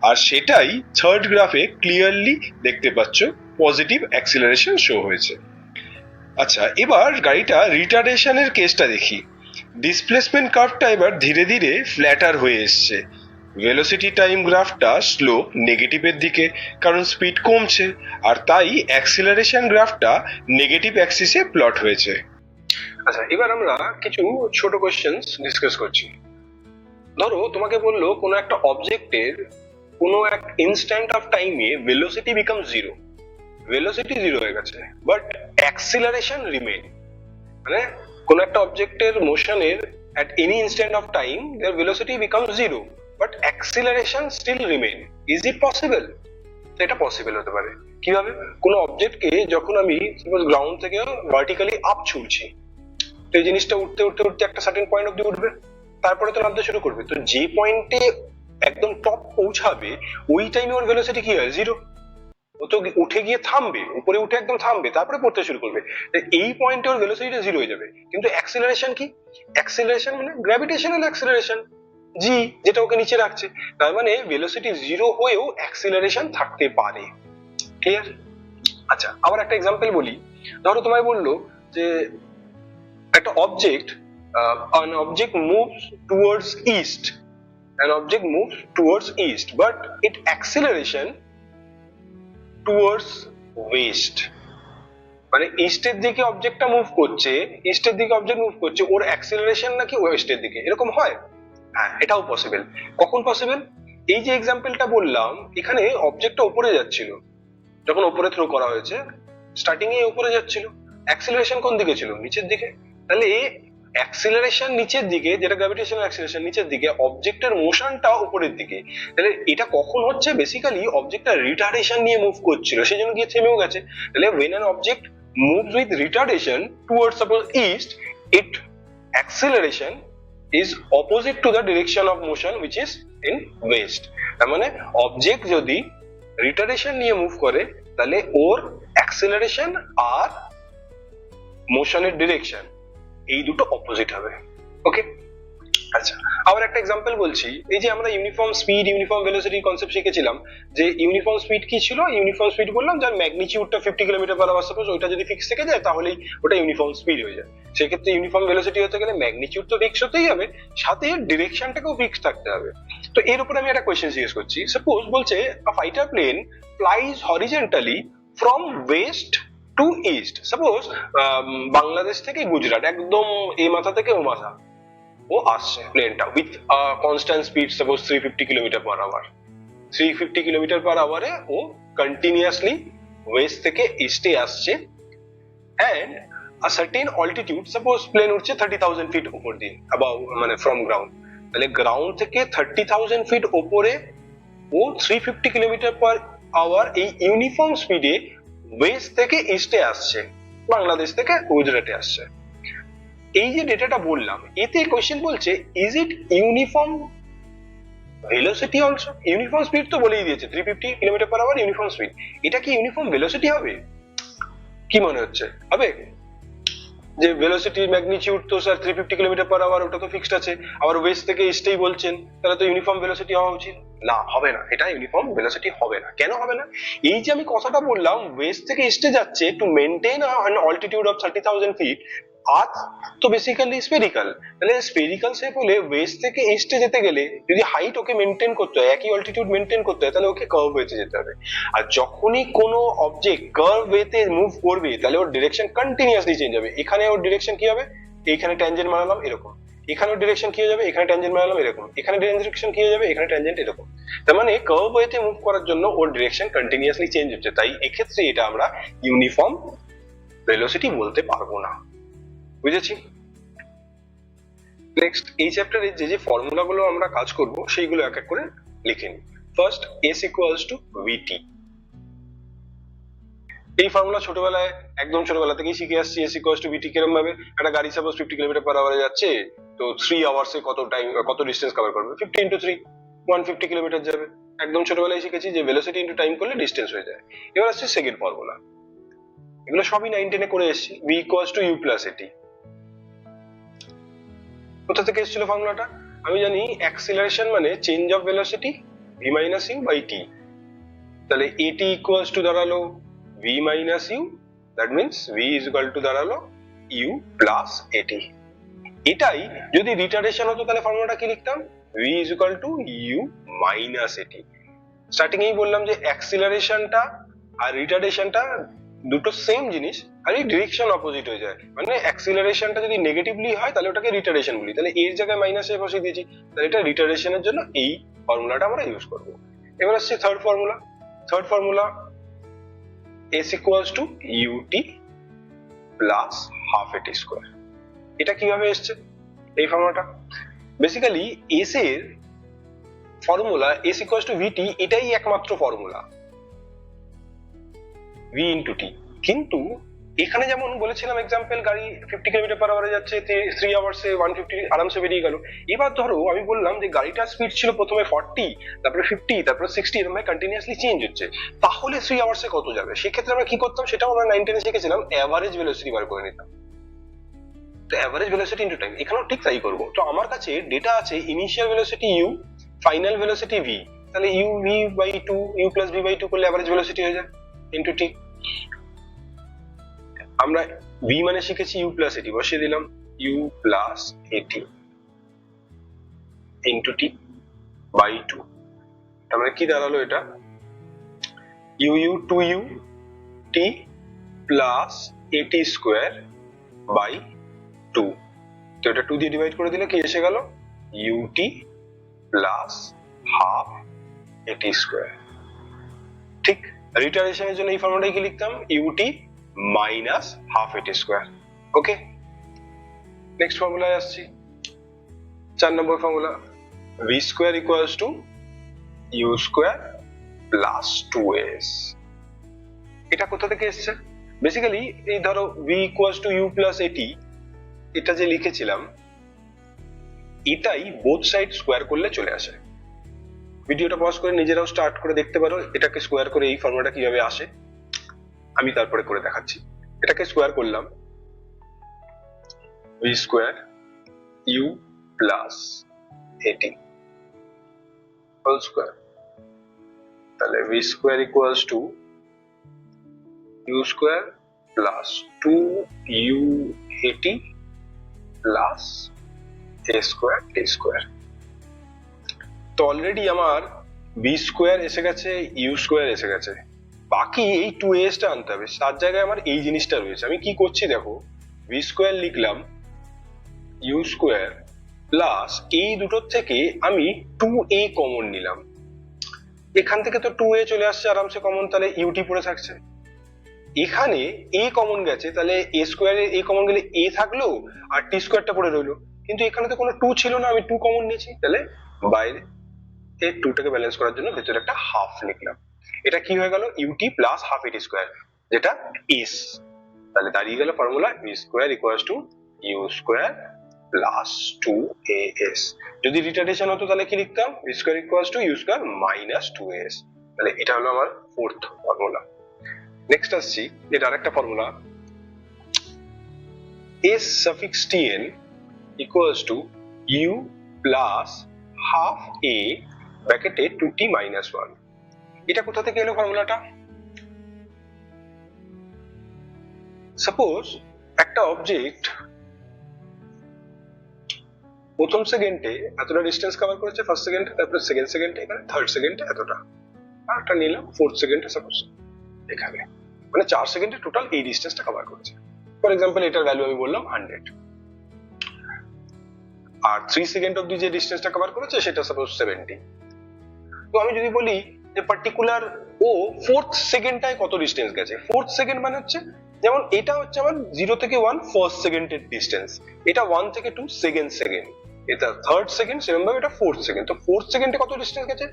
আর সেটাই থার্ড গ্রাফে ক্লিয়ারলি দেখতে পাচ্ছ, পজিটিভ অ্যাক্সিলারেশন শো হয়েছে। আচ্ছা এবার গাড়িটা রিটার্ডেশনের কেসটা দেখি। ডিসপ্লেসমেন্ট কার্ভটা এবার ধীরে ধীরে ফ্ল্যাটার হয়ে এসছে, ভেলোসিটি টাইম গ্রাফটা স্লোপ নেগেটিভের দিকে, কারণ স্পিড কমছে, আর তাই অ্যাক্সিলারেশন গ্রাফটা নেগেটিভ অ্যাক্সিসে প্লট হয়েছে। আচ্ছা এবার আমরা কিছু ছোট কোশ্চেন্স ডিসকাস করছি। ধরো তোমাকে বললো কোনো একটা অবজেক্টের কোনো এক ইনস্ট্যান্ট অফ টাইমে velocity become zero, velocity zero হয়ে গেছে বাট অ্যাক্সিলারেশন রিমেইন, মানে কোন একটা অবজেক্টের মোশনের at any instant of time their velocity becomes zero but acceleration still remain. Is it possible? এটা পসিবল হতে পারে। কিভাবে, কোন অবজেক্টকে যখন আমি সাপোজ গ্রাউন্ড থেকে ভার্টিক্যালি আপ ছুড়ছি, তো এই জিনিসটা উঠতে উঠতে উঠতে একটা সার্টেন পয়েন্ট অব্দি উঠবে, তারপরে তো নামতে শুরু করবে, তো যে পয়েন্টে একদম টপ পৌঁছাবে ওই টাইমে ওর ভেলোসিটি কি হয়, জিরো। ও তো উঠে গিয়ে থামবে, উপরে উঠে একদম থামবে, তারপরে পড়তে শুরু করবে, এই পয়েন্টে ওর ভেলোসিটিটা জিরো হয়ে যাবে। কিন্তু অ্যাক্সিলারেশন কি, অ্যাক্সিলারেশন মানে গ্র্যাভিটেশনাল অ্যাক্সিলারেশন, জি, যেটা ওকে নিচে রাখছে, তার মানে ভেলোসিটি জিরো হয়েও অ্যাক্সিলারেশন থাকতে পারে। ক্লিয়ার? আচ্ছা আবার একটা এক্সাম্পল বলি। ধরো তোমায় বললো যে একটা object an object moves towards east, an object moves towards east but its acceleration towards west, মানে ইস্টের দিকে অবজেক্টটা মুভ করছে, ইস্টের দিকে অবজেক্ট মুভ করছে, ওর অ্যাক্সিলারেশন নাকি ওয়েস্টের দিকে, এরকম হয়? হ্যাঁ এটাও পসিবল। কখন পসিবল, এই যে এক্সাম্পলটা বললাম এখানে অবজেক্টটা উপরে যাচ্ছিল, যখন উপরে থ্রো করা হয়েছে স্টার্টিং এ উপরে যাচ্ছিল, অ্যাক্সিলারেশন কোন দিকে ছিল, নিচের দিকে, তাহলে অ্যাক্সিলারেশন নিচের দিকে, যেটা গ্র্যাভিটেশনাল অ্যাক্সিলারেশন নিচের দিকে, অবজেক্টের মোশনটা উপরের দিকে, তাহলে এটা কখন হচ্ছে, বেসিক্যালি অবজেক্টটা রিটার্ডেশন নিয়ে মুভ করছিল সেই জন্য গিয়ে থেমেও গেছে। তাহলে when an object moves with retardation towards suppose east, it acceleration is opposite to the direction of motion which is in west। তার মানে অবজেক্ট যদি রিটার্ডেশন নিয়ে মুভ করে তাহলে ওর অ্যাক্সিলারেশন আর মোশনের ডিরেকশন এই দুটো অপোজিট হবে। ওকে আচ্ছা আবার একটা এক্সাম্পল বলছি। এই যে আমরা uniform speed uniform velocity concept শিখেছিলাম, যে ইউনিফর্ম স্পিড কি ছিল, ইউনিফর্ম স্পিড বললাম যার ম্যাগনিটিউডটা 50 কিলোমিটার পার আওয়ার, সাপোজ ওইটা যদি ফিক্স থেকে যায় তাহলেই ওটা ইউনিফর্ম স্পিড হয়ে যায়। সেক্ষেত্রে ইউনিফর্ম ভেলোসিটি হতে গেলে ম্যাগনিটিউড তো ফিক্স হতেই হবে, সাথে ডিরেকশনটাকেও ফিক্স থাকতে হবে। তো এর উপর আমি একটা কোয়েশ্চেন জিজ্ঞেস করছি। সাপোজ বলছে a fighter plane flies horizontally from west to east, suppose Bangladesh থেকে গুজরাট, একদম এই মাথা থেকে ও মাথা ও আসছে প্লেনটা with constant speed suppose 350 kilometre per hour, 350 kilometre per আওয়ারে ও কন্টিনিউয়াসলি ওয়েস্ট থেকে ইস্টে আসছে, and a certain altitude, suppose plane উঠছে 30,000 ফিট উপর দিয়ে, অ্যাবাভ মানে ফ্রম গ্রাউন্ড, তাহলে গ্রাউন্ড থেকে 30,000 ফিট উপরে ও 350 কিলোমিটার পার আওয়ার এই ইউনিফর্ম স্পিডে ওয়েস্ট থেকে ইস্টে আসছে, বাংলাদেশ থেকে গুজরাটে আসছে। এই যে ডেটাটা বললাম এতে কোশ্চেন বলছে is it uniform velocity also uniform speed তো বলেই দিয়েছে 350 kilometre per hour uniform speed. এটা কি ইউনিফর্ম ভেলোসিটি হবে? কি মনে হচ্ছে হবে? যে ভেলোসিটির ম্যাগনিটিউড তো স্যার 350 কিলোমিটার পার আওয়ার, ওটা তো ফিক্সড আছে। আবার ওয়েস্ট থেকে ইস্টেই বলছেন, তাহলে তো ইউনিফর্ম ভেলোসিটি হওয়া উচিত। না, হবে না, এটা ইউনিফর্ম ভেলোসিটি হবে না। কেন হবে না? এই যে আমি কথাটা বললাম ওয়েস্ট থেকে ইস্টে যাচ্ছে to maintain an altitude of 30,000 feet, earth তো বেসিক্যালি স্ফেরিক্যাল, তাহলে স্ফেরিক্যাল শেপ হলে ওয়েস্ট থেকে ইস্টে যেতে গেলে যদি হাইট ওকে মেনটেন করতে হয়, একই অল্টিটিউড মেনটেন করতে হয়, তাহলে ওকে কার্ভ ওয়েতে যেতে হবে। আর যখনই কোনো অবজেক্ট কার্ভ ওয়েতে মুভ করবে তাহলে ওর ডিরেকশন কন্টিনিউয়াসলি চেঞ্জ হবে। এখানে ওর ডিরেকশন কি হবে? এইখানে ট্যানজেন্ট মারালাম এরকম, এখানে ওর ডিরেকশন কি হয়ে যাবে? এখানে ট্যানজেন্ট মারালাম এরকম, এখানে ডিরেকশন কি হয়ে যাবে? এখানে ট্যানজেন্ট এরকম। তার মানে কার্ভ ওয়েতে মুভ করার জন্য ওর ডিরেকশন কন্টিনিউয়াসলি চেঞ্জ হচ্ছে, তাই এক্ষেত্রে এটা আমরা ইউনিফর্ম ভেলোসিটি বলতে পারবো না। বুঝেছি? নেক্সট, এই চ্যাপ্টারে যে যে ফর্মুলা গুলো আমরা কাজ করব সেইগুলো এক এক করে লিখে নিই। ফার্স্ট, এস ইকুয়ালস টু ভিটি। এই ফর্মুলা ছোটবেলায়, একদম ছোটবেলা থেকেই শিখে আসছি। এস ইকুয়ালস টু ভিটি কিরকম ভাবে? একটা গাড়ি সাপোজ 50 কিলোমিটার পার আওয়ারে যাচ্ছে, তো 3 আওয়ার্সে কত টাইম, কত ডিস্টেন্স কভার করবে? 50 ইন্টু 3, 150 কিলোমিটার যাবে। একদম ছোটবেলায় শিখেছি যে ভেলোসিটি ইন্টু টাইম করলে ডিস্টেন্স হয়ে যায়। এবার আসছে সেকেন্ড ফর্মুলা, এগুলো সবই 9 10 এ করে এসেছি। V equals to u plus at. কোথা থেকে এসেছিল ফর্মুলাটা? আমি জানি অ্যাক্সিলারেশন মানে change of velocity v minus u by t, তাহলে এটি ইকুয়ালস টু দাঁড়ালো v minus u, that means v is equal to দাঁড়ালো ইউ প্লাস এটি। এটাই যদি রিটার্ডেশন হতো তাহলে ফর্মুলাটা কি লিখতাম? V is equal to u minus at. Starting এই বললাম যে অ্যাক্সিলারেশনটা আর রিটার্ডেশনটা দুটো সেম জিনিস, আর এই ডিরেকশন অপোজিট হয়ে যায়। মানে অ্যাক্সিলারেশনটা যদি নেগেটিভলি হয় তাহলে ওটাকে রিটার্ডেশন বলি, তাহলে এর জায়গায় মাইনাস এ বসিয়ে দিয়েছি, তাহলে এটা রিটার্ডেশনের জন্য এই ফর্মুলাটা আমরা ইউজ করব। এবার আসছে third formula. Third formula, s equals to ut plus half at square. এটা কিভাবে এসছে এই ফর্মুলাটা? বেসিক্যালি এস এর formula s equals to vt, এটাই একমাত্র ফর্মুলা, ভি ইন্টু টি। কিন্তু এখানে যেমন বলেছিলাম এক্সাম্পল, গাড়ি 50 কিলোমিটার পার আওয়ারে যাচ্ছে, 3 আওয়ার্সে 150 আরামসে বেরিয়ে গেল। এবার ধরো আমি বললাম যে গাড়িটার স্পিড ছিল প্রথমে 40, তারপরে 50, তারপরে 60, এরকম কন্টিনিউয়াসলি চেঞ্জ হচ্ছে, তাহলে 3 আওয়ার্সে কত যাবে? সেক্ষেত্রে আমরা কি করতাম, সেটাও আমরা 9 10 এ শিখেছিলাম, এভারেজ ভেলোসিটি বার করে নিতাম। তো এভারেজ ভেলোসিটি ইনটু টাইম, এখানেও ঠিক তাই করব। তো আমার কাছে ডেটা আছে initial velocity u, final velocity v, তাহলে u v by 2, u plus v by 2 করলে এভারেজ ভেলোসিটি হয়ে যায় ইনটু টি। আমরা ভি মানে শিখেছি ইউ প্লাস এটি, বসিয়ে দিলাম u plus at into t by 2। তার মানে কি দাঁড়ালো এটা? U u 2u t plus at square by 2। তো এটা 2 দিয়ে ডিভাইড করে দিলে কি এসে গেল? Ut plus half at square. ঠিক, রিটারেশনের জন্য এই ফর্মুলাটাই কি লিখতাম? Ut minus half at square. Okay, next ফর্মুলায় আসছি। 4 number formula, v square equals to u square plus 2s। এটা কোথা থেকে এসছে? বেসিক্যালি এই ধরো v equals to u plus at, এটা যে লিখেছিলাম এটাই বোথ সাইড স্কোয়ার করলে চলে আসে। ভিডিওটা পজ করে নিজেরাও স্টার্ট করে দেখতে পারো এটাকে স্কোয়ার করে এই ফর্মুলাটা কিভাবে আসে, আমি তারপরে করে দেখাচ্ছি। এটাকে স্কোয়ার করলাম, v square u plus at whole square, তাহলে v square equals to u square plus 2u at plus a square t square. তো অলরেডি আমার বি স্কোয়ার এসে গেছে, ইউ স্কোয়ার এসে গেছে, বাকি এই 2s টা আনতে হবে। তার জায়গায় আমার এই জিনিসটা রয়েছে, আমি কি করছি দেখো, বি স্কোয়ার লিখলাম, ইউ স্কোয়ার প্লাস এই দুটোর থেকে আমি 2a কমন নিলাম, এখান থেকে তো 2a চলে আসছে আরামসে কমন, তাহলে ইউটি পড়ে থাকছে। এখানে a কমন গেছে, তাহলে a স্কোয়ারে a কমন গেলে a থাকলো আর টি স্কোয়ারটা পড়ে রইলো, কিন্তু এখানে তো কোনো 2 ছিল না, আমি 2 কমন নিয়েছি, তাহলে বাইরে এই 2টাকে ব্যালেন্স করার জন্য ভেতরে একটা হাফ লিখলাম। এটা কি হয়ে গেল? Ut plus half at square, যেটা এস। তাহলে দাঁড়িয়ে গেল formula v square equals to u square plus 2as। যদি রিটার্ডেশন হতো তাহলে কি লিখতাম, v square equals to u square minus 2as। তাহলে এটা হলো আমার ফোর্থ ফর্মুলা। নেক্সট আসছি, এটা আরেকটা formula, s suffix tn equals to u plus half a ব্র্যাকেটে 2t minus 1। এটা কোথা থেকে এলো ফর্মুলাটা? সাপোজ একটা অবজেক্ট প্রথম সেকেন্ডে এতটা ডিস্টেন্স কভার করেছে, ফার্স্ট সেকেন্ডে, তারপরে সেকেন্ড সেকেন্ডে এখানে, থার্ড সেকেন্ডে এতটা, আর একটা নিলাম ফোর্থ সেকেন্ডে সাপোজ এখানে, মানে 4 সেকেন্ডে টোটাল এই ডিস্টেন্সটা কভার করেছে। ফর এক্সাম্পল এটার ভ্যালু আমি বললাম 100, আর 3 সেকেন্ড অবধি যে ডিস্টেন্সটা কভার করেছে সেটা সাপোজ 70। তো আমি যদি বলি যে পার্টিকুলার ও ফোর্থ সেকেন্ডটায় কত ডিস্টেন্স গেছে, ফোর্থ সেকেন্ড মানে হচ্ছে যেমন এটা হচ্ছে আমার 0 থেকে 1 ফার্স্ট সেকেন্ডের ডিস্টেন্স, এটা 1 থেকে 2 সেকেন্ড সেকেন্ড, এটা থার্ড সেকেন্ড, সেরকম ভাবে এটা ফোর্থ সেকেন্ড। তো ফোর্থ সেকেন্ডে কত ডিস্টেন্স গেছে,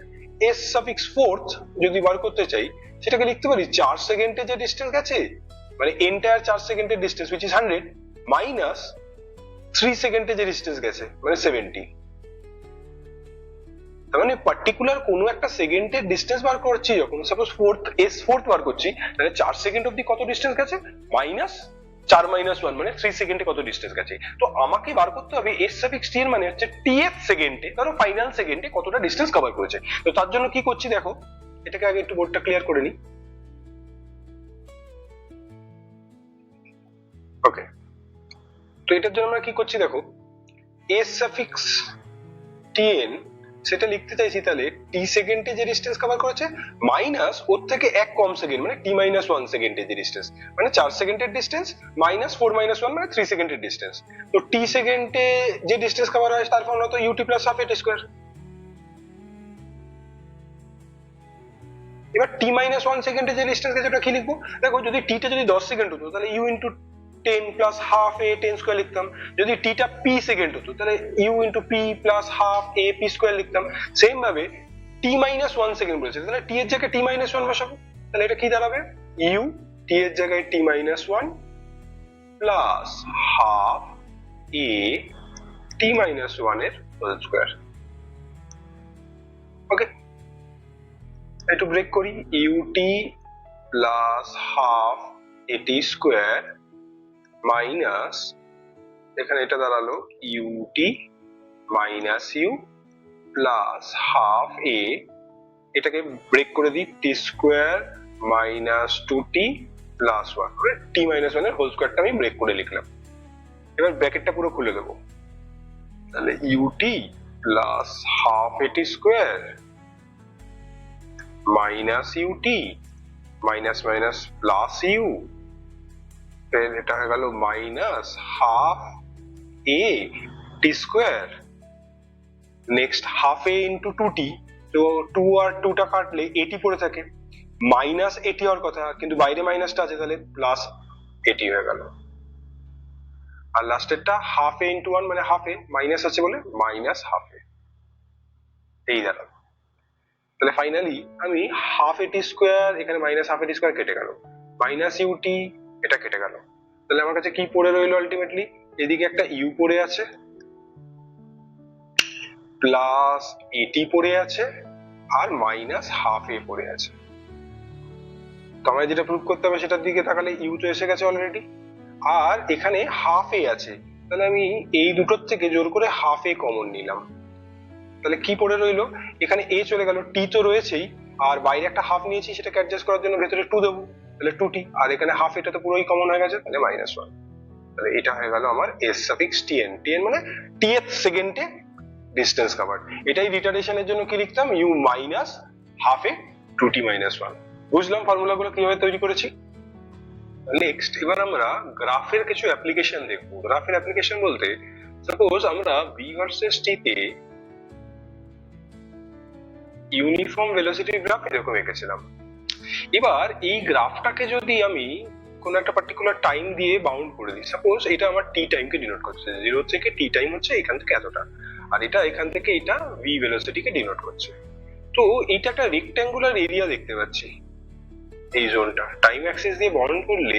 s সাফিক্স ফোর্থ যদি বার করতে চাই সেটাকে লিখতে পারি 4 সেকেন্ডে যে ডিস্টেন্স গেছে, মানে এন্টায়ার 4 সেকেন্ডের ডিস্টেন্স which is 100 মাইনাস 3 সেকেন্ডে যে ডিস্টেন্স গেছে মানে 70। তার মানে পার্টিকুলার কোনো একটা সেকেন্ডের ডিস্টেন্স বার করছি যখন, সাপোজ ফোর্থ s ফোর্থ বার করছি, তাহলে 4 সেকেন্ড অবধি কত ডিস্টেন্স গেছে মাইনাস 4 মাইনাস 1 মানে 3 সেকেন্ডে কত ডিস্টেন্স গেছে। তো আমাকে বার করতে হবে s সাফিক্স t এর মানে হচ্ছে tth সেকেন্ডে, ধরো ফাইনাল সেকেন্ডে কতটা ডিস্টেন্স কভার করেছে। তো তার জন্য কি করছি দেখো, এটাকে আগে একটু বোর্ডটা ক্লিয়ার করে নিই। ওকে, তো এটার জন্য আমরা কি করছি দেখো, s সাফিক্স tn সেটা লিখতে চাইছি তাহলে t সেকেন্ডে যে ডিস্টেন্স কভার করেছে মাইনাস ওর থেকে এক কম সেকেন্ড মানে t মাইনাস 1 সেকেন্ডে যে ডিস্টেন্স, মানে 4 সেকেন্ডের ডিস্টেন্স মাইনাস 4 মাইনাস 1 মানে 3 সেকেন্ডের ডিস্টেন্স। তো t সেকেন্ডে যে ডিস্টেন্স কভার হয় তার ফর্মুলা তো ut plus half at square. এবার t মাইনাস 1 সেকেন্ডে যে ডিস্টেন্স গেছে ওটা কি লিখবো দেখো, যদি t টা যদি 10 সেকেন্ড হতো তাহলে u into 10 plus half a 10 square লিখতাম, যদি t টা p সেকেন্ড হতো তাহলে u into p plus half a p square লিখতাম। সেম ভাবে t মাইনাস 1 সেকেন্ড বলেছে তাহলে t এর জায়গায় t মাইনাস 1 বসাবো, তাহলে এটা কি দাঁড়াবে u t এর জায়গায় t minus 1 plus half a t minus 1 এর হোল স্কয়ার। ওকে, একটু ব্রেক করি, ut plus half at square minus এখানে এটা দাঁড়ালো ut minus u plus half a, এটাকে ব্রেক করে দিই t square minus 2t plus 1, t minus 1 এর হোল স্কয়ারটা আমি ব্রেক করে লিখলাম। এবার ব্র্যাকেটটা পুরো খুলে দেবো, তাহলে ut plus half at square minus ut minus minus plus u, এটা হয়ে গেল minus half a t square, next half a into 2t, তো 2 আর 2 টা কাটলে 80 পড়ে থাকে, মাইনাস 80 হওয়ার কথা কিন্তু বাইরে মাইনাসটা আছে তাহলে প্লাস 80 হয়ে গেল। আর লাস্টেরটা হাফ a ইন্টু 1 মানে হাফ a, মাইনাস আছে বলে মাইনাস হাফ a, এই দাঁড়ালো। তাহলে ফাইনালি আমি হাফ at স্কয়ার, এখানে মাইনাস হাফ at স্কয়ার কেটে গেল, মাইনাস ut এটা কেটে গেল, তাহলে আমার কাছে কি পড়ে রইলো আলটিমেটলি, এদিকে একটা u পড়ে আছে প্লাস at পড়ে আছে আর মাইনাস হাফ a পড়ে আছে। তো আমায় যেটা প্রুভ করতে হবে সেটার দিকে তাকালে u তো এসে গেছে অলরেডি, আর এখানে হাফ a আছে, তাহলে আমি এই দুটোর থেকে জোর করে হাফ a কমন নিলাম, তাহলে কি পড়ে রইলো, এখানে a চলে গেল, t তো রয়েছেই, আর বাইরে একটা হাফ নিয়েছি সেটাকে অ্যাডজাস্ট করার জন্য ভেতরে 2 দেবো, তাহলে 2t, আর এখানে হাফ এটা তো পুরোই কমন হয়ে গেছে তাহলে মাইনাস 1। তাহলে এটা হয়ে গেল আমার s সাফিক্স tn, tn মানে tth সেকেন্ডে ডিস্টেন্স কভারড। এটাই রিটার্ডেশনের জন্য কি লিখতাম, u minus half a 2t minus 1। বুঝলাম ফর্মুলাগুলো কিভাবে তৈরি করেছি। নেক্সট এবার আমরা গ্রাফের কিছু অ্যাপ্লিকেশন দেখবো। গ্রাফের অ্যাপ্লিকেশন বলতে সাপোজ আমরা v ভার্সেস t তে ইউনিফর্ম ভেলোসিটি গ্রাফ এরকম এঁকেছিলাম। এবার এই গ্রাফটাকে যদি আমি কোন একটা পার্টিকুলার টাইম দিয়ে বাউন্ড করে দিই, সাপোজ এটা আমার টি টাইমকে ডিনোট করছে, 0 থেকে টি টাইম হচ্ছে এখান থেকে এতটা, আর এটা এখান থেকে এটা ভি ভেলোসিটিকে ডিনোট করছে। তো এইটা একটা রেক্ট্যাঙ্গুলার এরিয়া দেখতে পাচ্ছি, এই জোনটা টাইম অ্যাক্সিস দিয়ে বাউন্ড করলে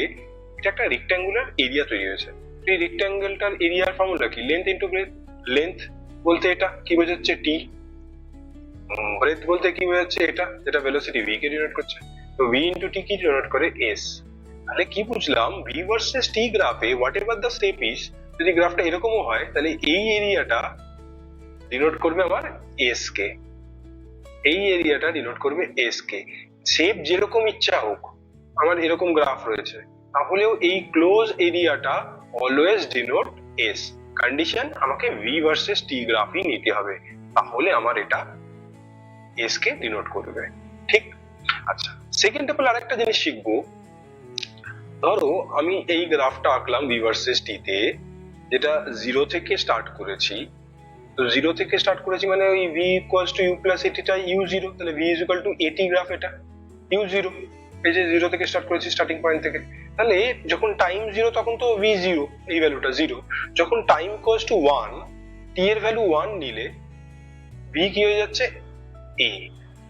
এটা একটা রেক্ট্যাঙ্গুলার এরিয়া তৈরি হয়েছে। এই রেক্ট্যাঙ্গেলটার এরিয়ার ফর্মুলা কি? Length into breadth. লেন্থ বলতে এটা কি বোঝাচ্ছে? টি। ব্রেথ বলতে কি বোঝাচ্ছে? এটা যেটা ভেলোসিটি ভি কে ডিনোট করছে। তো ভি ইনটু টি কি ডিনোট করে? এস। তাহলে কি বুঝলাম? ভি ভার্সেস টি গ্রাফে what ever the shape is, যদি গ্রাফটা এরকমও হয় তাহলে এই এরিয়াটা ডিনোট করবে আমার এস কে। এই এরিয়াটা ডিনোট করবে এস কে। শেপ যেরকম ইচ্ছা হোক, আমার এরকম গ্রাফ রয়েছে, তাহলেও এই ক্লোজ এরিয়াটা অলওয়েজ ডিনোট এস। কন্ডিশন আমাকে ভি ভার্সেস টি গ্রাফই নিতে হবে, তাহলে আমার এটা এস কে ডিনোট করবে। ঠিক। আচ্ছা, সেকেন্ড অফ অল আরেকটা জিনিস শিখবো। ধরো আমি এই গ্রাফটা আঁকলাম ভি ভার্সেস টি তে, যেটা জিরো থেকে স্টার্ট করেছি। তো জিরো থেকে স্টার্ট করেছি মানে ওই v equals to u plus এটিটা ইউ জিরো, তাহলে v is equal to at graph, এটা ইউ জিরো। এই যে জিরো থেকে স্টার্ট করেছি স্টার্টিং পয়েন্ট থেকে, তাহলে যখন টাইম জিরো তখন তো ভি জিরো, এই ভ্যালুটা জিরো। যখন টাইম ইকুয়ালস টু ওয়ান, টি এর ভ্যালু ওয়ান নিলে ভি কি হয়ে যাচ্ছে? এ।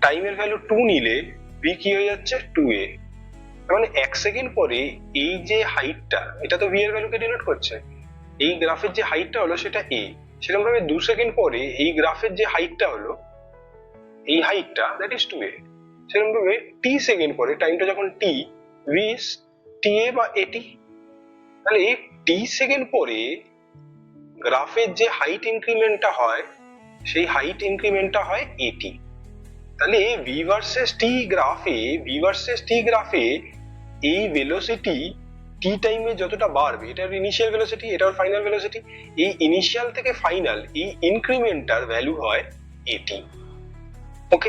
টাইমের ভ্যালু টু নিলে ভি কি হয়ে যাচ্ছে? টু এ। মানে এক সেকেন্ড পরে এই যে হাইটটা, এটা তো ভি এর ভ্যালুকে ডিনোট করছে। এই গ্রাফের যে হাইটটা হলো সেটা এ। সেরকম ভাবে 2 সেকেন্ড পরে এই গ্রাফের যে হাইটটা হলো, এই হাইটটা দ্যাট ইজ 2a। সেরকম ভাবে টি সেকেন্ড পরে, টাইমটা যখন টি, ভি ইজ টিএ বা এটি। তাহলে টি সেকেন্ড পরে গ্রাফের যে হাইট ইনক্রিমেন্টটা হয়, সেই হাইট ইনক্রিমেন্টটা হয় এটি। তাহলে ভি ভার্সেস টি গ্রাফে এই ভেলোসিটি টি টাইমে যতটা বাড়বে, এটার ইনিশিয়াল ভেলোসিটি, এটার ফাইনাল ভেলোসিটি, এই ইনিশিয়াল থেকে ফাইনাল এই ইনক্রিমেন্টটার ভ্যালু হয় এটি। ওকে,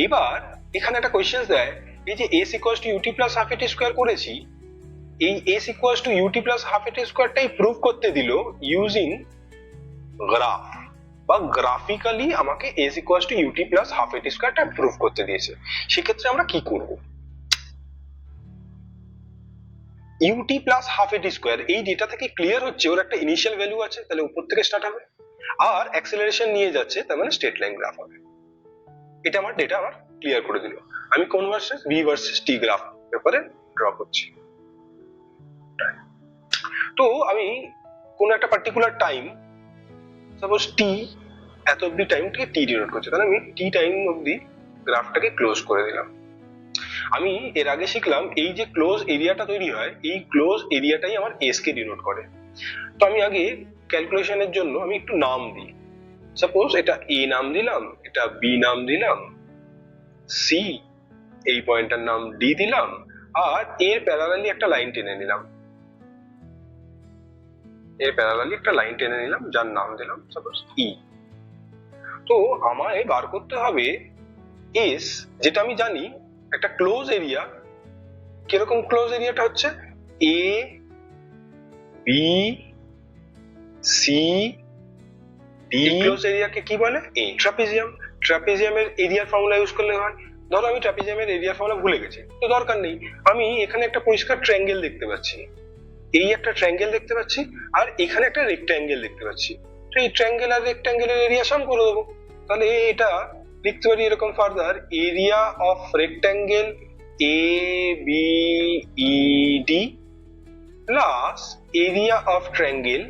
এবার এখানে একটা কোয়েশ্চেন দেয়, এই যে s equals to ut plus half at square করেছি, এই s equals to ut plus half at স্কোয়ারটাই প্রুভ করতে দিল ইউজিং গ্রাফ, বা গ্রাফিক্যালি আমাকে s equals to ut plus half at স্কোয়ারটা প্রুভ করতে দিয়েছে। সেক্ষেত্রে আমরা কি করব? Ut plus half at square, এই ডেটা থেকে ক্লিয়ার হচ্ছে ওর একটা ইনিশিয়াল ভ্যালু আছে, তাহলে উপর থেকে স্টার্ট হবে, আর অ্যাক্সেলারেশন নিয়ে যাচ্ছে, তার মানে স্ট্রেট লাইন গ্রাফ হবে। এটা আমার ডেটা আমার ক্লিয়ার করে দিল। আমি কোন ভার্সেস ভি ভার্সেস টি গ্রাফ ব্যাপারে ড্র করছি। তো আমি কোন একটা পার্টিকুলার টাইম, সাপোজ টি, এত অব্দি টাইমটাকে টি ডিনোট করছে, তাহলে আমি টি টাইম অব্দি গ্রাফটাকে ক্লোজ করে দিলাম। আমি এর আগে শিখলাম এই যে ক্লোজ এরিয়াটা তৈরি হয়, এই ক্লোজ এরিয়াটাই আমার এস কে ডিনোট করে। তো আমি আগে ক্যালকুলেশনের জন্য আমি একটু নাম দিই। সাপোজ এটা এ নাম দিলাম, এটা বি নাম দিলাম, সি, এই পয়েন্টটার নাম ডি দিলাম, আর এর প্যারালালি একটা লাইন টেনে নিলাম, যার নাম দিলাম সাপোজ ই। তো আমায় বার করতে হবে এস, যেটা আমি জানি একটা ক্লোজ এরিয়া। কিরকম ক্লোজ এরিয়াটা হচ্ছে? A B C D. Close এরিয়াকে কি বলে? এ। ট্রাপিজিয়ামের এরিয়ার ফর্মুলা ইউজ করলে হয়। ধরো আমি ট্রাপিজিয়ামের এরিয়ার ফর্মুলা ভুলে গেছি, তো দরকার নেই। আমি এখানে একটা পরিষ্কার ট্রায়াঙ্গেল দেখতে পাচ্ছি, এই একটা ট্রায়াঙ্গেল দেখতে পাচ্ছি, আর এখানে একটা রেক্ট্যাঙ্গেল দেখতে পাচ্ছি। তো এই ট্রায়াঙ্গেল আর রেক্ট্যাঙ্গেলের এরিয়া সাম করে দেবো। তাহলে এটা লিখতে পারি এরকম further, area of rectangle A B E D plus area of triangle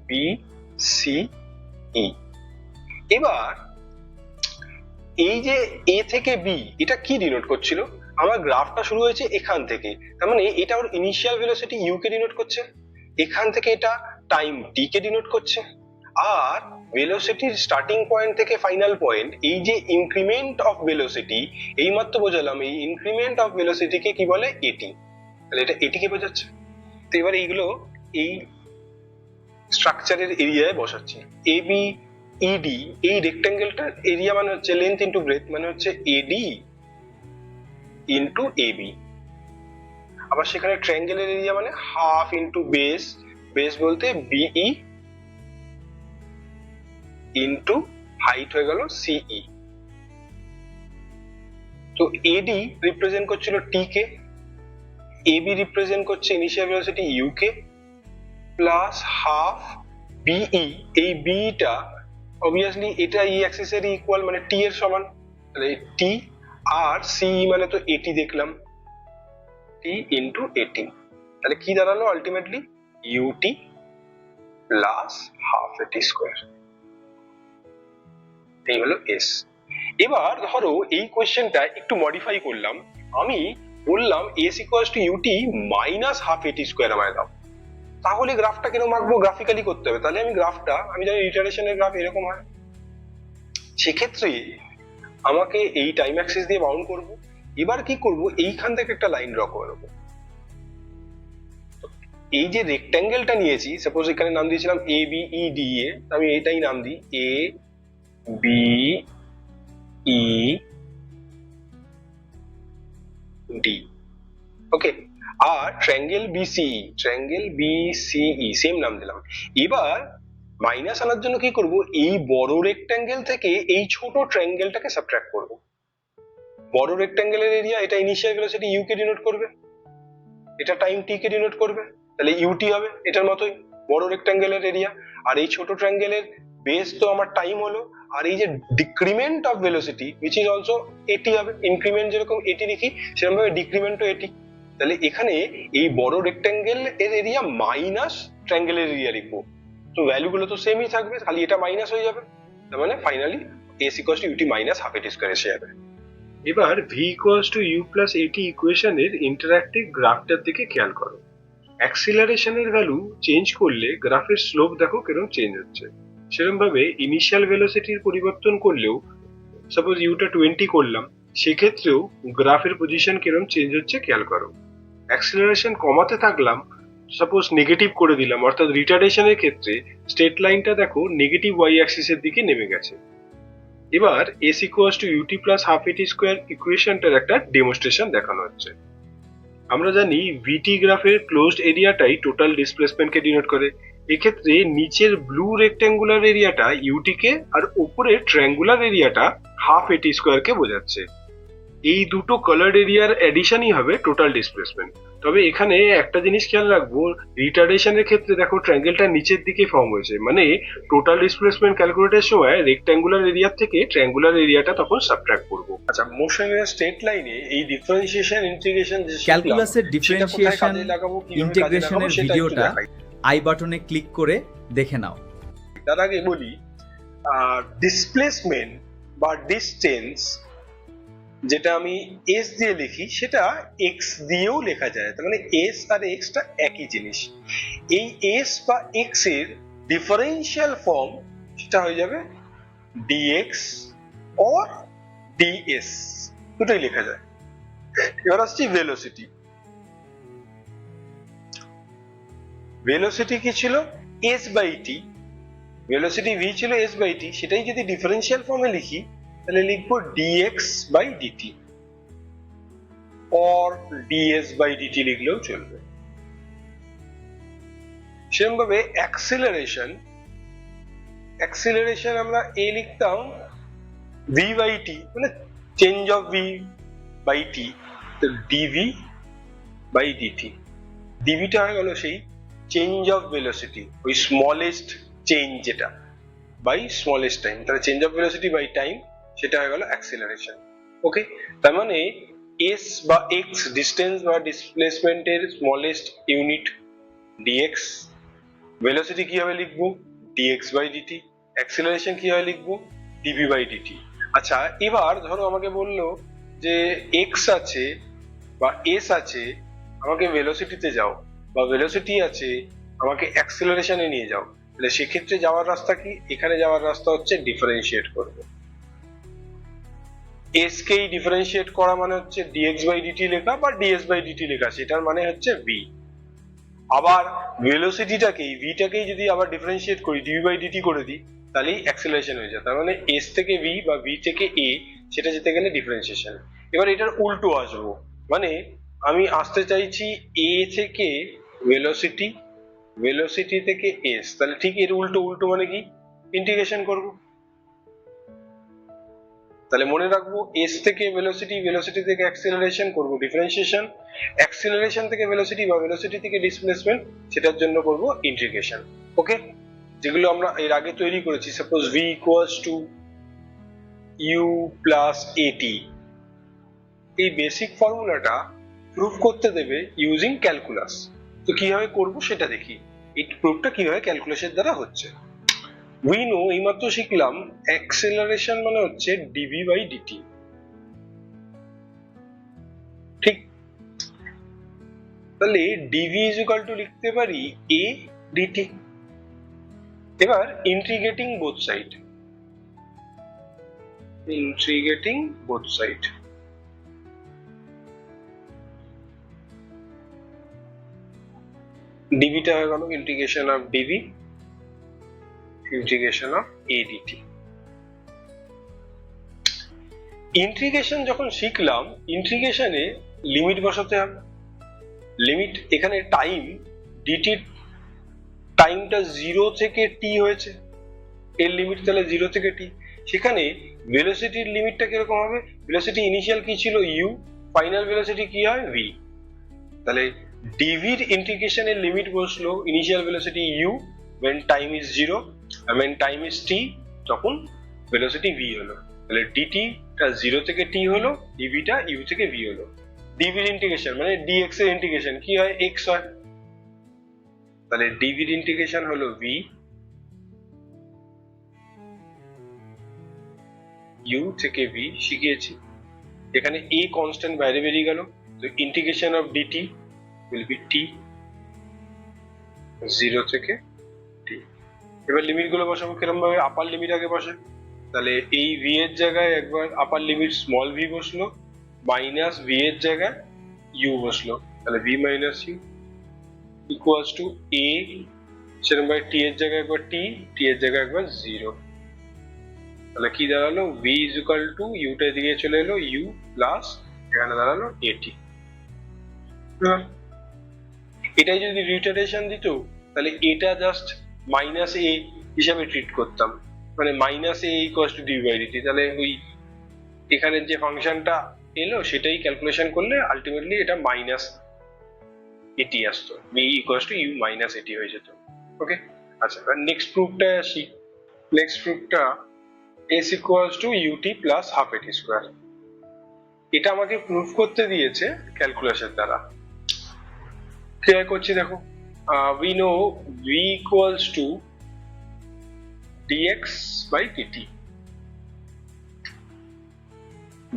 B C E. এবার এই যে এ থেকে বি, এটা কি ডিনোট করছিল? আমার গ্রাফটা শুরু হয়েছে এখান থেকে, তার মানে এটা ওর ইনিশিয়াল ভেলোসিটি ইউ কে ডিনোট করছে, এখান থেকে এটা টাইম টি কে ডিনোট করছে, আর ভেলোসিটির স্টার্টিং পয়েন্ট থেকে ফাইনাল পয়েন্ট, এই যে ইনক্রিমেন্ট অফ ভেলোসিটি, এই মাত্র বোঝালাম এই ইনক্রিমেন্ট অফ ভেলোসিটিকে কি বলে? এটি। তাহলে এটা এটি কে বোঝাচ্ছে। তো এবার এইগুলো এই স্ট্রাকচারের এরিয়ায় বসাচ্ছি। এ বি ইডি, এই রেক্ট্যাঙ্গেলটার এরিয়া মানে হচ্ছে লেন্থ ইনটু ব্রেথ, মানে হচ্ছে এডি ইনটু এবি। আবার সেখানে ট্রায়াঙ্গেলের এরিয়া মানে হাফ ইনটু বেস, বেস বলতে বিই ইনটু হাইট হয়ে গেল সিই। তো এডি রিপ্রেজেন্ট করছিল টি কে, এবি রিপ্রেজেন্ট করছে ইনিশিয়াল ভেলোসিটি ইউ কে, প্লাস হাফ বিই, এই বিটা অবভিয়াসলি এটা ই অ্যাক্সিস এর ইকুয়াল, মানে টি এর সমান, তাহলে টি, আর সিই মানে তো এটি দেখলাম, টি ইনটু এটি। তাহলে কি দাঁড়ালো ultimately? UT plus half at square, এই হলো এস। এবার ধরো এই কোয়েশ্চেনটা একটু মডিফাই করলাম, আমি বললাম s equals to ut minus half at square আমায় দাও। তাহলে গ্রাফটা কিরকম আঁকবো, গ্রাফিক্যালি করতে হবে। তাহলে আমি গ্রাফটা, আমি জানি ইটারেশনের গ্রাফ এরকম হয়, সেক্ষেত্রে আমাকে এই টাইম অ্যাক্সিস দিয়ে বাউন্ড করব। এবার কি করব, এইখান থেকে একটা লাইন ড্র করে নেবো। এই যে রেক্ট্যাঙ্গেলটা নিয়েছি, সাপোজ এখানে নাম দিয়েছিলাম এ বি ই ডি এ, আমি এটাই নাম দিই A B E D, okay. আর triangle BCE, triangle BCE same নাম দিলাম। এবার মাইনাস আনার জন্য কি করব, এই বড় রেক্ট্যাঙ্গেল থেকে এই ছোট ট্রায়াঙ্গেলটাকে সাবট্রাক্ট করব। বড় রেক্ট্যাঙ্গেলের এরিয়া, এটা ইনিশিয়াল ভেলোসিটি ইউ কে ডিনোট করবে, এটা টাইম টি কে ডিনোট করবে, তাহলে ইউটি হবে এটার মতোই বড় রেক্ট্যাঙ্গেলের এরিয়া। আর এই ছোট ট্রায়াঙ্গেলের বেস তো আমার টাইম হলো, আর এই যে decrement of velocity which is also এটি হবে, ইনক্রিমেন্ট যেরকম এটি লিখি সেরকম ভাবে ডিক্রিমেন্টও এটি। তাহলে এখানে এই বড় রেক্ট্যাঙ্গেল এর এরিয়া মাইনাস ট্রায়াঙ্গেলের এরিয়া লিখবো, তো ভ্যালু গুলো তো সেমই থাকবে, খালি এটা মাইনাস হয়ে যাবে। তার মানে finally s equals to ut minus half at square এসে যাবে। এবার v equals to u plus at ইকুয়েশনের ইন্টারঅ্যাক্টিভ গ্রাফটার দিকে খেয়াল করো। অ্যাক্সিলারেশনের ভ্যালু চেঞ্জ করলে গ্রাফের স্লোপ দেখো কিরকম চেঞ্জ হচ্ছে। সেরকম ভাবে ইনিশিয়াল ভেলোসিটির পরিবর্তন করলেও, সাপোজ ইউটা 20 করলাম, সেক্ষেত্রেও গ্রাফের পজিশন কিরকম চেঞ্জ হচ্ছে খেয়াল করো। অ্যাক্সিলারেশন কমাতে থাকলাম, সাপোজ নেগেটিভ করে দিলাম, অর্থাৎ রিটার্ডেশনের ক্ষেত্রে স্ট্রেট লাইনটা দেখো নেগেটিভ ওয়াই অ্যাক্সিসের দিকে নেমে গেছে। এবার s equals to ut plus half at square ইকুয়েশনটার একটা ডেমনস্ট্রেশন দেখানো হচ্ছে। আমরা জানি ভিটি গ্রাফের ক্লোজড এরিয়াটাই টোটাল ডিসপ্লেসমেন্টকে ডিনোট করে। এক্ষেত্রে নিচের ব্লু রেক্ট্যাঙ্গুলার এরিয়াটা ইউটি কে, আর উপরের ট্রায়াঙ্গুলার এরিয়াটা হাফ এটি স্কোয়ার কে বোঝাচ্ছে। এই দুটো কালার এরিয়ার এডিশনই হবে টোটাল ডিসপ্লেসমেন্ট। তবে এখানে একটা জিনিস খেয়াল রাখবো, রিটার্ডেশনের ক্ষেত্রে দেখো ট্রায়াঙ্গেলটা নিচের দিকে ফর্ম হয়েছে, মানে টোটাল ডিসপ্লেসমেন্ট ক্যালকুলেটের সময় রেক্ট্যাঙ্গুলার এরিয়া থেকে ট্রায়াঙ্গুলার এরিয়াটা তখন সাবট্রাক্ট করব। আচ্ছা, মোশন এর স্ট্রেট লাইনে এই ডিফারেন্সিয়েশন ইন্টিগ্রেশন যে ক্যালকুলাসের ডিফারেন্সিয়েশন ইন্টিগ্রেশনের ভিডিওটা আই বাটনে ক্লিক করে দেখে নাও। তার আগে বলি, ডিসপ্লেসমেন্ট বা ডিসটেন্স যেটা আমি এস দিয়ে লিখি সেটা এক্স দিয়েও লেখা যায়, তার মানে এস আর এক্স টা একই জিনিস। এই এস বা এক্স এর ডিফারেন্সিয়াল ফর্ম সেটা হয়ে যাবে ডিএক্স অর ডিএস, দুটোই লেখা যায়। এবার আসছি ভেলোসিটি। ভেলোসিটি কি ছিল, s by t. Velocity v ছিল এস বাই টি, সেটাই যদি ডিফারেন্সিয়াল ফর্মে লিখি তাহলে লিখবো dx by dt or ds by dt লিখলেও চলবে। সেরকম ভাবে অ্যাক্সিলারেশন আমরা a লিখতাম v বাই t, মানে change of v by t, তো dv বাই dt। dv টা হয়ে গেল সেই চেঞ্জ অফ ভেলোসিটি, ওই স্মলেস্ট চেঞ্জ যেটা, বাই স্মলেস্ট টাইম, তাহলে change of velocity by time, সেটা হয়ে গেল অ্যাক্সিলারেশন। ওকে, তার মানে এস বা এক্স ডিসটেন্স বা ডিসপ্লেসমেন্টের স্মলেস্ট ইউনিট dx, ভেলোসিটি কিভাবে লিখবো dx বাই dt, অ্যাক্সিলারেশন কিভাবে লিখবো dv বাই dt। আচ্ছা, এবার ধরো আমাকে বললো যে x আছে বা s আছে, আমাকে ভেলোসিটিতে যাও, বা ভেলোসিটি আছে আমাকে অ্যাক্সিলারেশনে নিয়ে যাও, তাহলে সেক্ষেত্রে যাওয়ার রাস্তা কি, এখানে যাওয়ার রাস্তা হচ্ছে ডিফারেন্সিয়েট করবো। এস কে ডিফারেন্সিয়েট করা মানে হচ্ছে dx বাই dt লেখা বা ds বাই dt লেখা, সেটার মানে হচ্ছে v। আবার ভেলোসিটিটাকেই ভিটাকেই যদি আবার ডিফারেন্সিয়েট করি dv বাই dt করে দিই, তাহলেই অ্যাক্সিলারেশন হয়ে যায়। তার মানে s থেকে v বা v থেকে a, সেটা যেতে গেলে ডিফারেন্সিয়েশন। এবার এটার উল্টো আসবো, মানে আমি আসতে চাইছি a থেকে ভেলোসিটি, ভেলোসিটি থেকে s, তাহলে ঠিক এর উল্টো উল্টো মানে কি, ইন্টিগ্রেশন করব। তাহলে মনে রাখবো এস থেকে ভেলোসিটি, ভেলোসিটি থেকে অ্যাক্সিলারেশন করব ডিফারেন্সিয়েশন, অ্যাক্সিলারেশন থেকে ভেলোসিটি বা ভেলোসিটি থেকে ডিসপ্লেসমেন্ট, সেটার জন্য করব ইন্টিগ্রেশন। ওকে, যেগুলো আমরা এর আগে তৈরি করেছি। Suppose v equals to u plus at, এই বেসিক ফর্মুলাটা প্রুভ করতে দেবে ইউজিং ক্যালকুলাস। তো কিভাবে করব সেটা দেখি। এই প্রুফটা কিভাবে ক্যালকুলেশন দ্বারা হচ্ছে। উই নো, এইমাত্র শিখলাম অ্যাক্সেলারেশন মানে হচ্ছে ডিভি বাই ডিটি, ঠিক? তাহলে ডিভি ইজ ইকুয়াল টু লিখতে পারি এ ডিটি। এবার integrating both side, integrating both side, ডিভিটা হয়ে গেল integration of dv integration of a dt. Integration যখন শিখলাম, ইন্টিগ্রেশনে লিমিট বসাতে হবে। লিমিট এখানে টাইম ডিটি, টাইমটা 0 থেকে টি হয়েছে, এর লিমিট তাহলে 0 থেকে টি। সেখানে ভেলোসিটির লিমিটটা কিরকম হবে? ভেলোসিটি ইনিশিয়াল কি ছিল? ইউ, ফাইনাল ভেলোসিটি কি হয়? ভি। তাহলে ডিভির ইন্টিগ্রেশনের লিমিট বসলো initial velocity u when time is 0 and when time is t, তখন ভেলোসিটি v হলো। তাহলে dt টা 0 থেকে t হলো, dv টা u থেকে v হলো। dv এর ইন্টিগ্রেশন মানে dx এর ইন্টিগ্রেশন কি হয়? x হয়। তাহলে dv এর ইন্টিগ্রেশন হলো v, u থেকে v শিখিয়েছি। এখানে a কনস্ট্যান্ট বাইরে বেরিয়ে গেল, তো integration of dt will be t 0 থেকে t। এবার লিমিট গুলো বসাবো কিরকম ভাবে? আপার লিমিট আগে বসে, তাহলে এই v এর জায়গায় একবার আপার লিমিট স্মল v বসলো, মাইনাস v এর জায়গায় u বসলো, তাহলে v minus u equals to a, সেরকম ভাবে t এর জায়গায় একবার t, t এর জায়গায় একবার 0। তাহলে কি দাঁড়ালো? v is equal two u টা এদিকে চলে এলো, u প্লাস এখানে দাঁড়ালো at। এটাই যদি রিটারেশন দিত তাহলে এটা জাস্ট মাইনাস এ হিসাবে ট্রিট করতাম, মানে minus a equals to d by dt. তাহলে ওই এখানে যে ফাংশনটা এলো সেটাই ক্যালকুলেশন করলে আলটিমেটলি এটা মাইনাস এটি আসতো, v equals to u minus at হয়ে যেত। ওকে, আচ্ছা নেক্সট প্রুফটা আসি। নেক্সট প্রুফটা s equals to ut plus half at square. এটা আমাকে প্রুফ করতে দিয়েছে ক্যালকুলেশন দ্বারা। ক্লিয়ার করছি দেখো। we know v equals to dx by dt।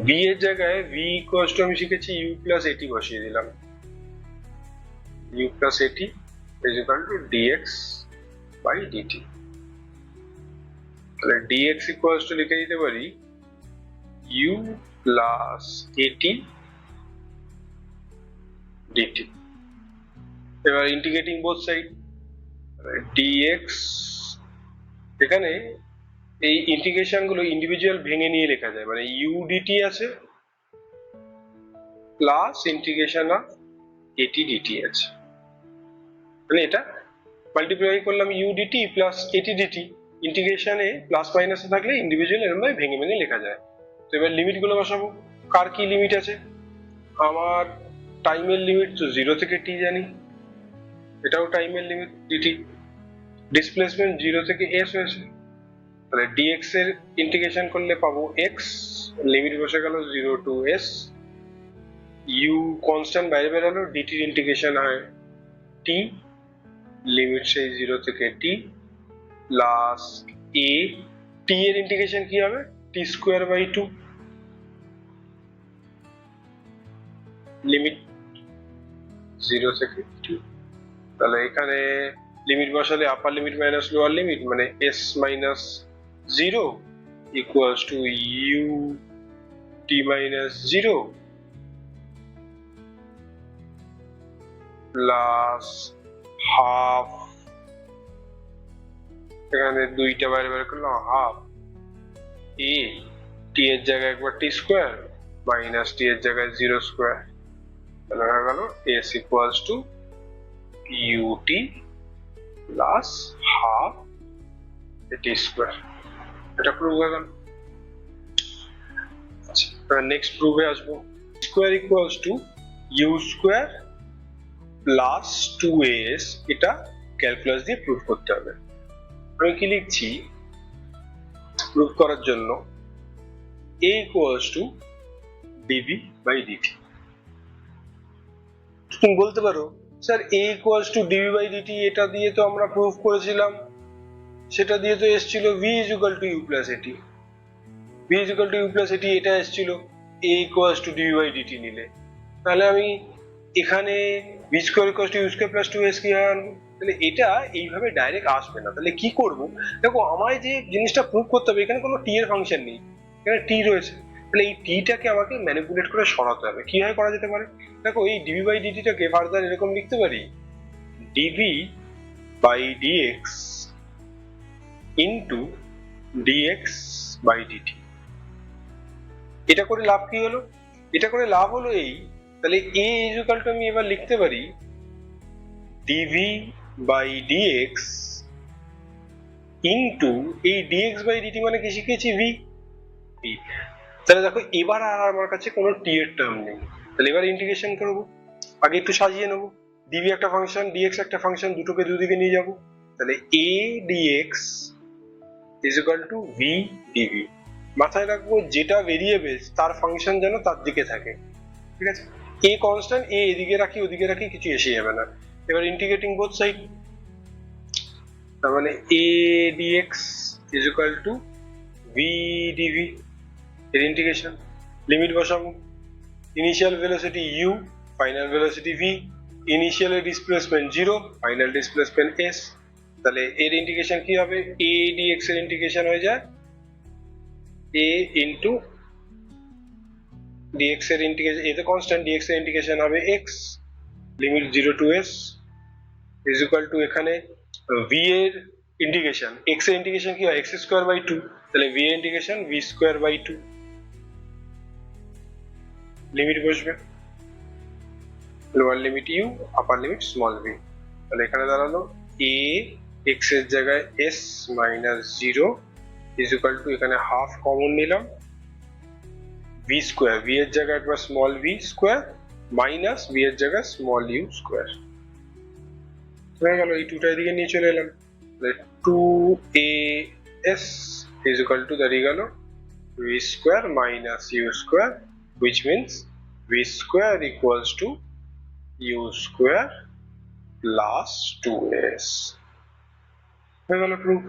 v এর জায়গায় v equals to আমি শিখেছি u plus at বসিয়ে দিলাম, u plus at is equal to dx by dt। তাহলে dx equals to লিখে দিতে পারি u plus at dt। এবার ইন্টিগ্রেটিং বোথ সাইড, dx, এখানে এই ইন্টিগ্রেশন গুলো ইন্ডিভিজুয়াল ভেঙে নিয়ে লেখা যায়, মানে u dt আছে plus integration of at dt আছে, মানে এটা মাল্টিপ্লাই করলাম u dt plus at dt। ইন্টিগ্রেশনে প্লাস মাইনাস থাকলে ইন্ডিভিজুয়াল এরকম ভাবে ভেঙে ভেঙে লেখা যায়। তো এবার লিমিট গুলো বসাবো। কার কি লিমিট আছে? আমার টাইমের লিমিট তো 0 থেকে t জানি, এটাও টাইমের লিমিট dt। ডিসপ্লেসমেন্ট 0 থেকে s হয়েছে, তাহলে dx এর ইন্টিগ্রেশন করলে পাবো x, লিমিট বসে গেল 0 টু s, u কনস্ট্যান্ট বাইরে বেরালো, dt এর ইন্টিগ্রেশন হয় t, লিমিট সেই 0 থেকে t প্লাস a, t এর ইন্টিগ্রেশন কি হবে? t স্কোয়ার বাই 2, লিমিট 0 থেকে t। তাহলে এখানে লিমিট বসালে আপার লিমিট মাইনাস লোয়ার লিমিট মানে s minus 0 equals to u t minus 0 plus half, এখানে দুইটা বাইরে বের করলাম, হাফ a, t এর জায়গায় একবার t স্কোয়ার মাইনাস t এর জায়গায় 0 স্কোয়ার, তাহলে হয়ে গেল s equals to ut plus half at square. এটা প্রুভ হয়ে গেল। আচ্ছা, নেক্সট প্রুফে আসবো। Square equals to u square plus 2as, এটা ক্যালকুলাস দিয়ে প্রুভ করতে হবে। আমি কি লিখছি প্রুভ করার জন্য? a equals to dv by dt। তুমি বলতে পারো sir a equals to dv by dt, এটা দিয়ে তো আমরা প্রুফ করেছিলাম, সেটা দিয়ে তো এসেছিল v is equal to u plus at, v is equal to u plus at, এটা এসেছিল a equals to dv by dt নিলে। তাহলে আমি এখানে v square equals to u square plus 2s কি আনবো? তাহলে এটা এইভাবে ডাইরেক্ট আসবে না। তাহলে কি করব? দেখো আমায় যে জিনিসটা প্রুভ করতে হবে, এখানে কোনো t এর ফাংশন নেই, এখানে t রয়েছে। তাহলে এই t টাকে আমাকে ম্যানিপুলেট করে সরাতে হবে। কিভাবে করা যেতে পারে? দেখো এই ডিভি বাই ডিটিটাকে ফার্দার এরকম লিখতে পারি, dv by dx into dx by dt. এটা করে লাভ কি হলো? এটা করে লাভ হলো এই, তাহলে a ইজ ইকুয়াল টু আমি এবার লিখতে পারি ডিভি বাই ডিএক্স ইন্টু এই ডিএক্স বাই ডিটি মানে কি শিখেছি? v। তাহলে দেখো এবার আর আমার কাছে কোনো t এর টার্ম নেই। তাহলে এবার ইন্টিগ্রেশন করব, আগে একটু সাজিয়ে নেবো। ডিভি একটা ফাংশন, ডিএক্স একটা ফাংশন, দুটোকে দুদিকে নিয়ে যাব। তাহলে a dx is equal two v dv। মাথায় রাখবো যেটা ভেরিয়েবল তার ফাংশন যেন তার দিকে থাকে, ঠিক আছে? a কনস্ট্যান্ট, a এদিকে রাখি ওদিকে রাখি কিছু এসে যাবে না। এবার ইন্টিগ্রেটিং বোথ সাইড, তার মানে a dx is equal two v dv। এর ইন্টিগ্রেশন, লিমিট বসাবো, initial velocity u, final velocity v, initial displacement 0, final displacement s। তাহলে এর ইন্টিগ্রেশন কি হবে? a dx এর ইন্টিগ্রেশন হয়ে যায় a ইন্টু dx এর ইন্টিগ্রেশন, a তো কনস্ট্যান্ট, dx এর ইন্টিগ্রেশন হবে x, limit 0 to s is equal to এখানে v এর ইন্টিগ্রেশন, x এর ইন্টিগ্রেশন কি হয়? x স্কয়ার বাই 2, তাহলে v এর integration v square by 2, limit বসবে, lower limit u, upper limit small v। তাহলে এখানে দাঁড়ালো a x এর জায়গায় s minus 0 is equal to, এখানে হাফ কমন নিলাম, v স্কয়ার, v এর জায়গায় একবার small v square minus v এর জায়গায় স্মল u স্কয়ার হয়ে গেল। এই টুটা এদিকে নিয়ে চলে এলাম, তাহলে 2as ইজ ইকুয়াল টু দাঁড়িয়ে গেল v square minus u square, which means v square equals to u square plus 2s হয়ে গেল প্রুফ।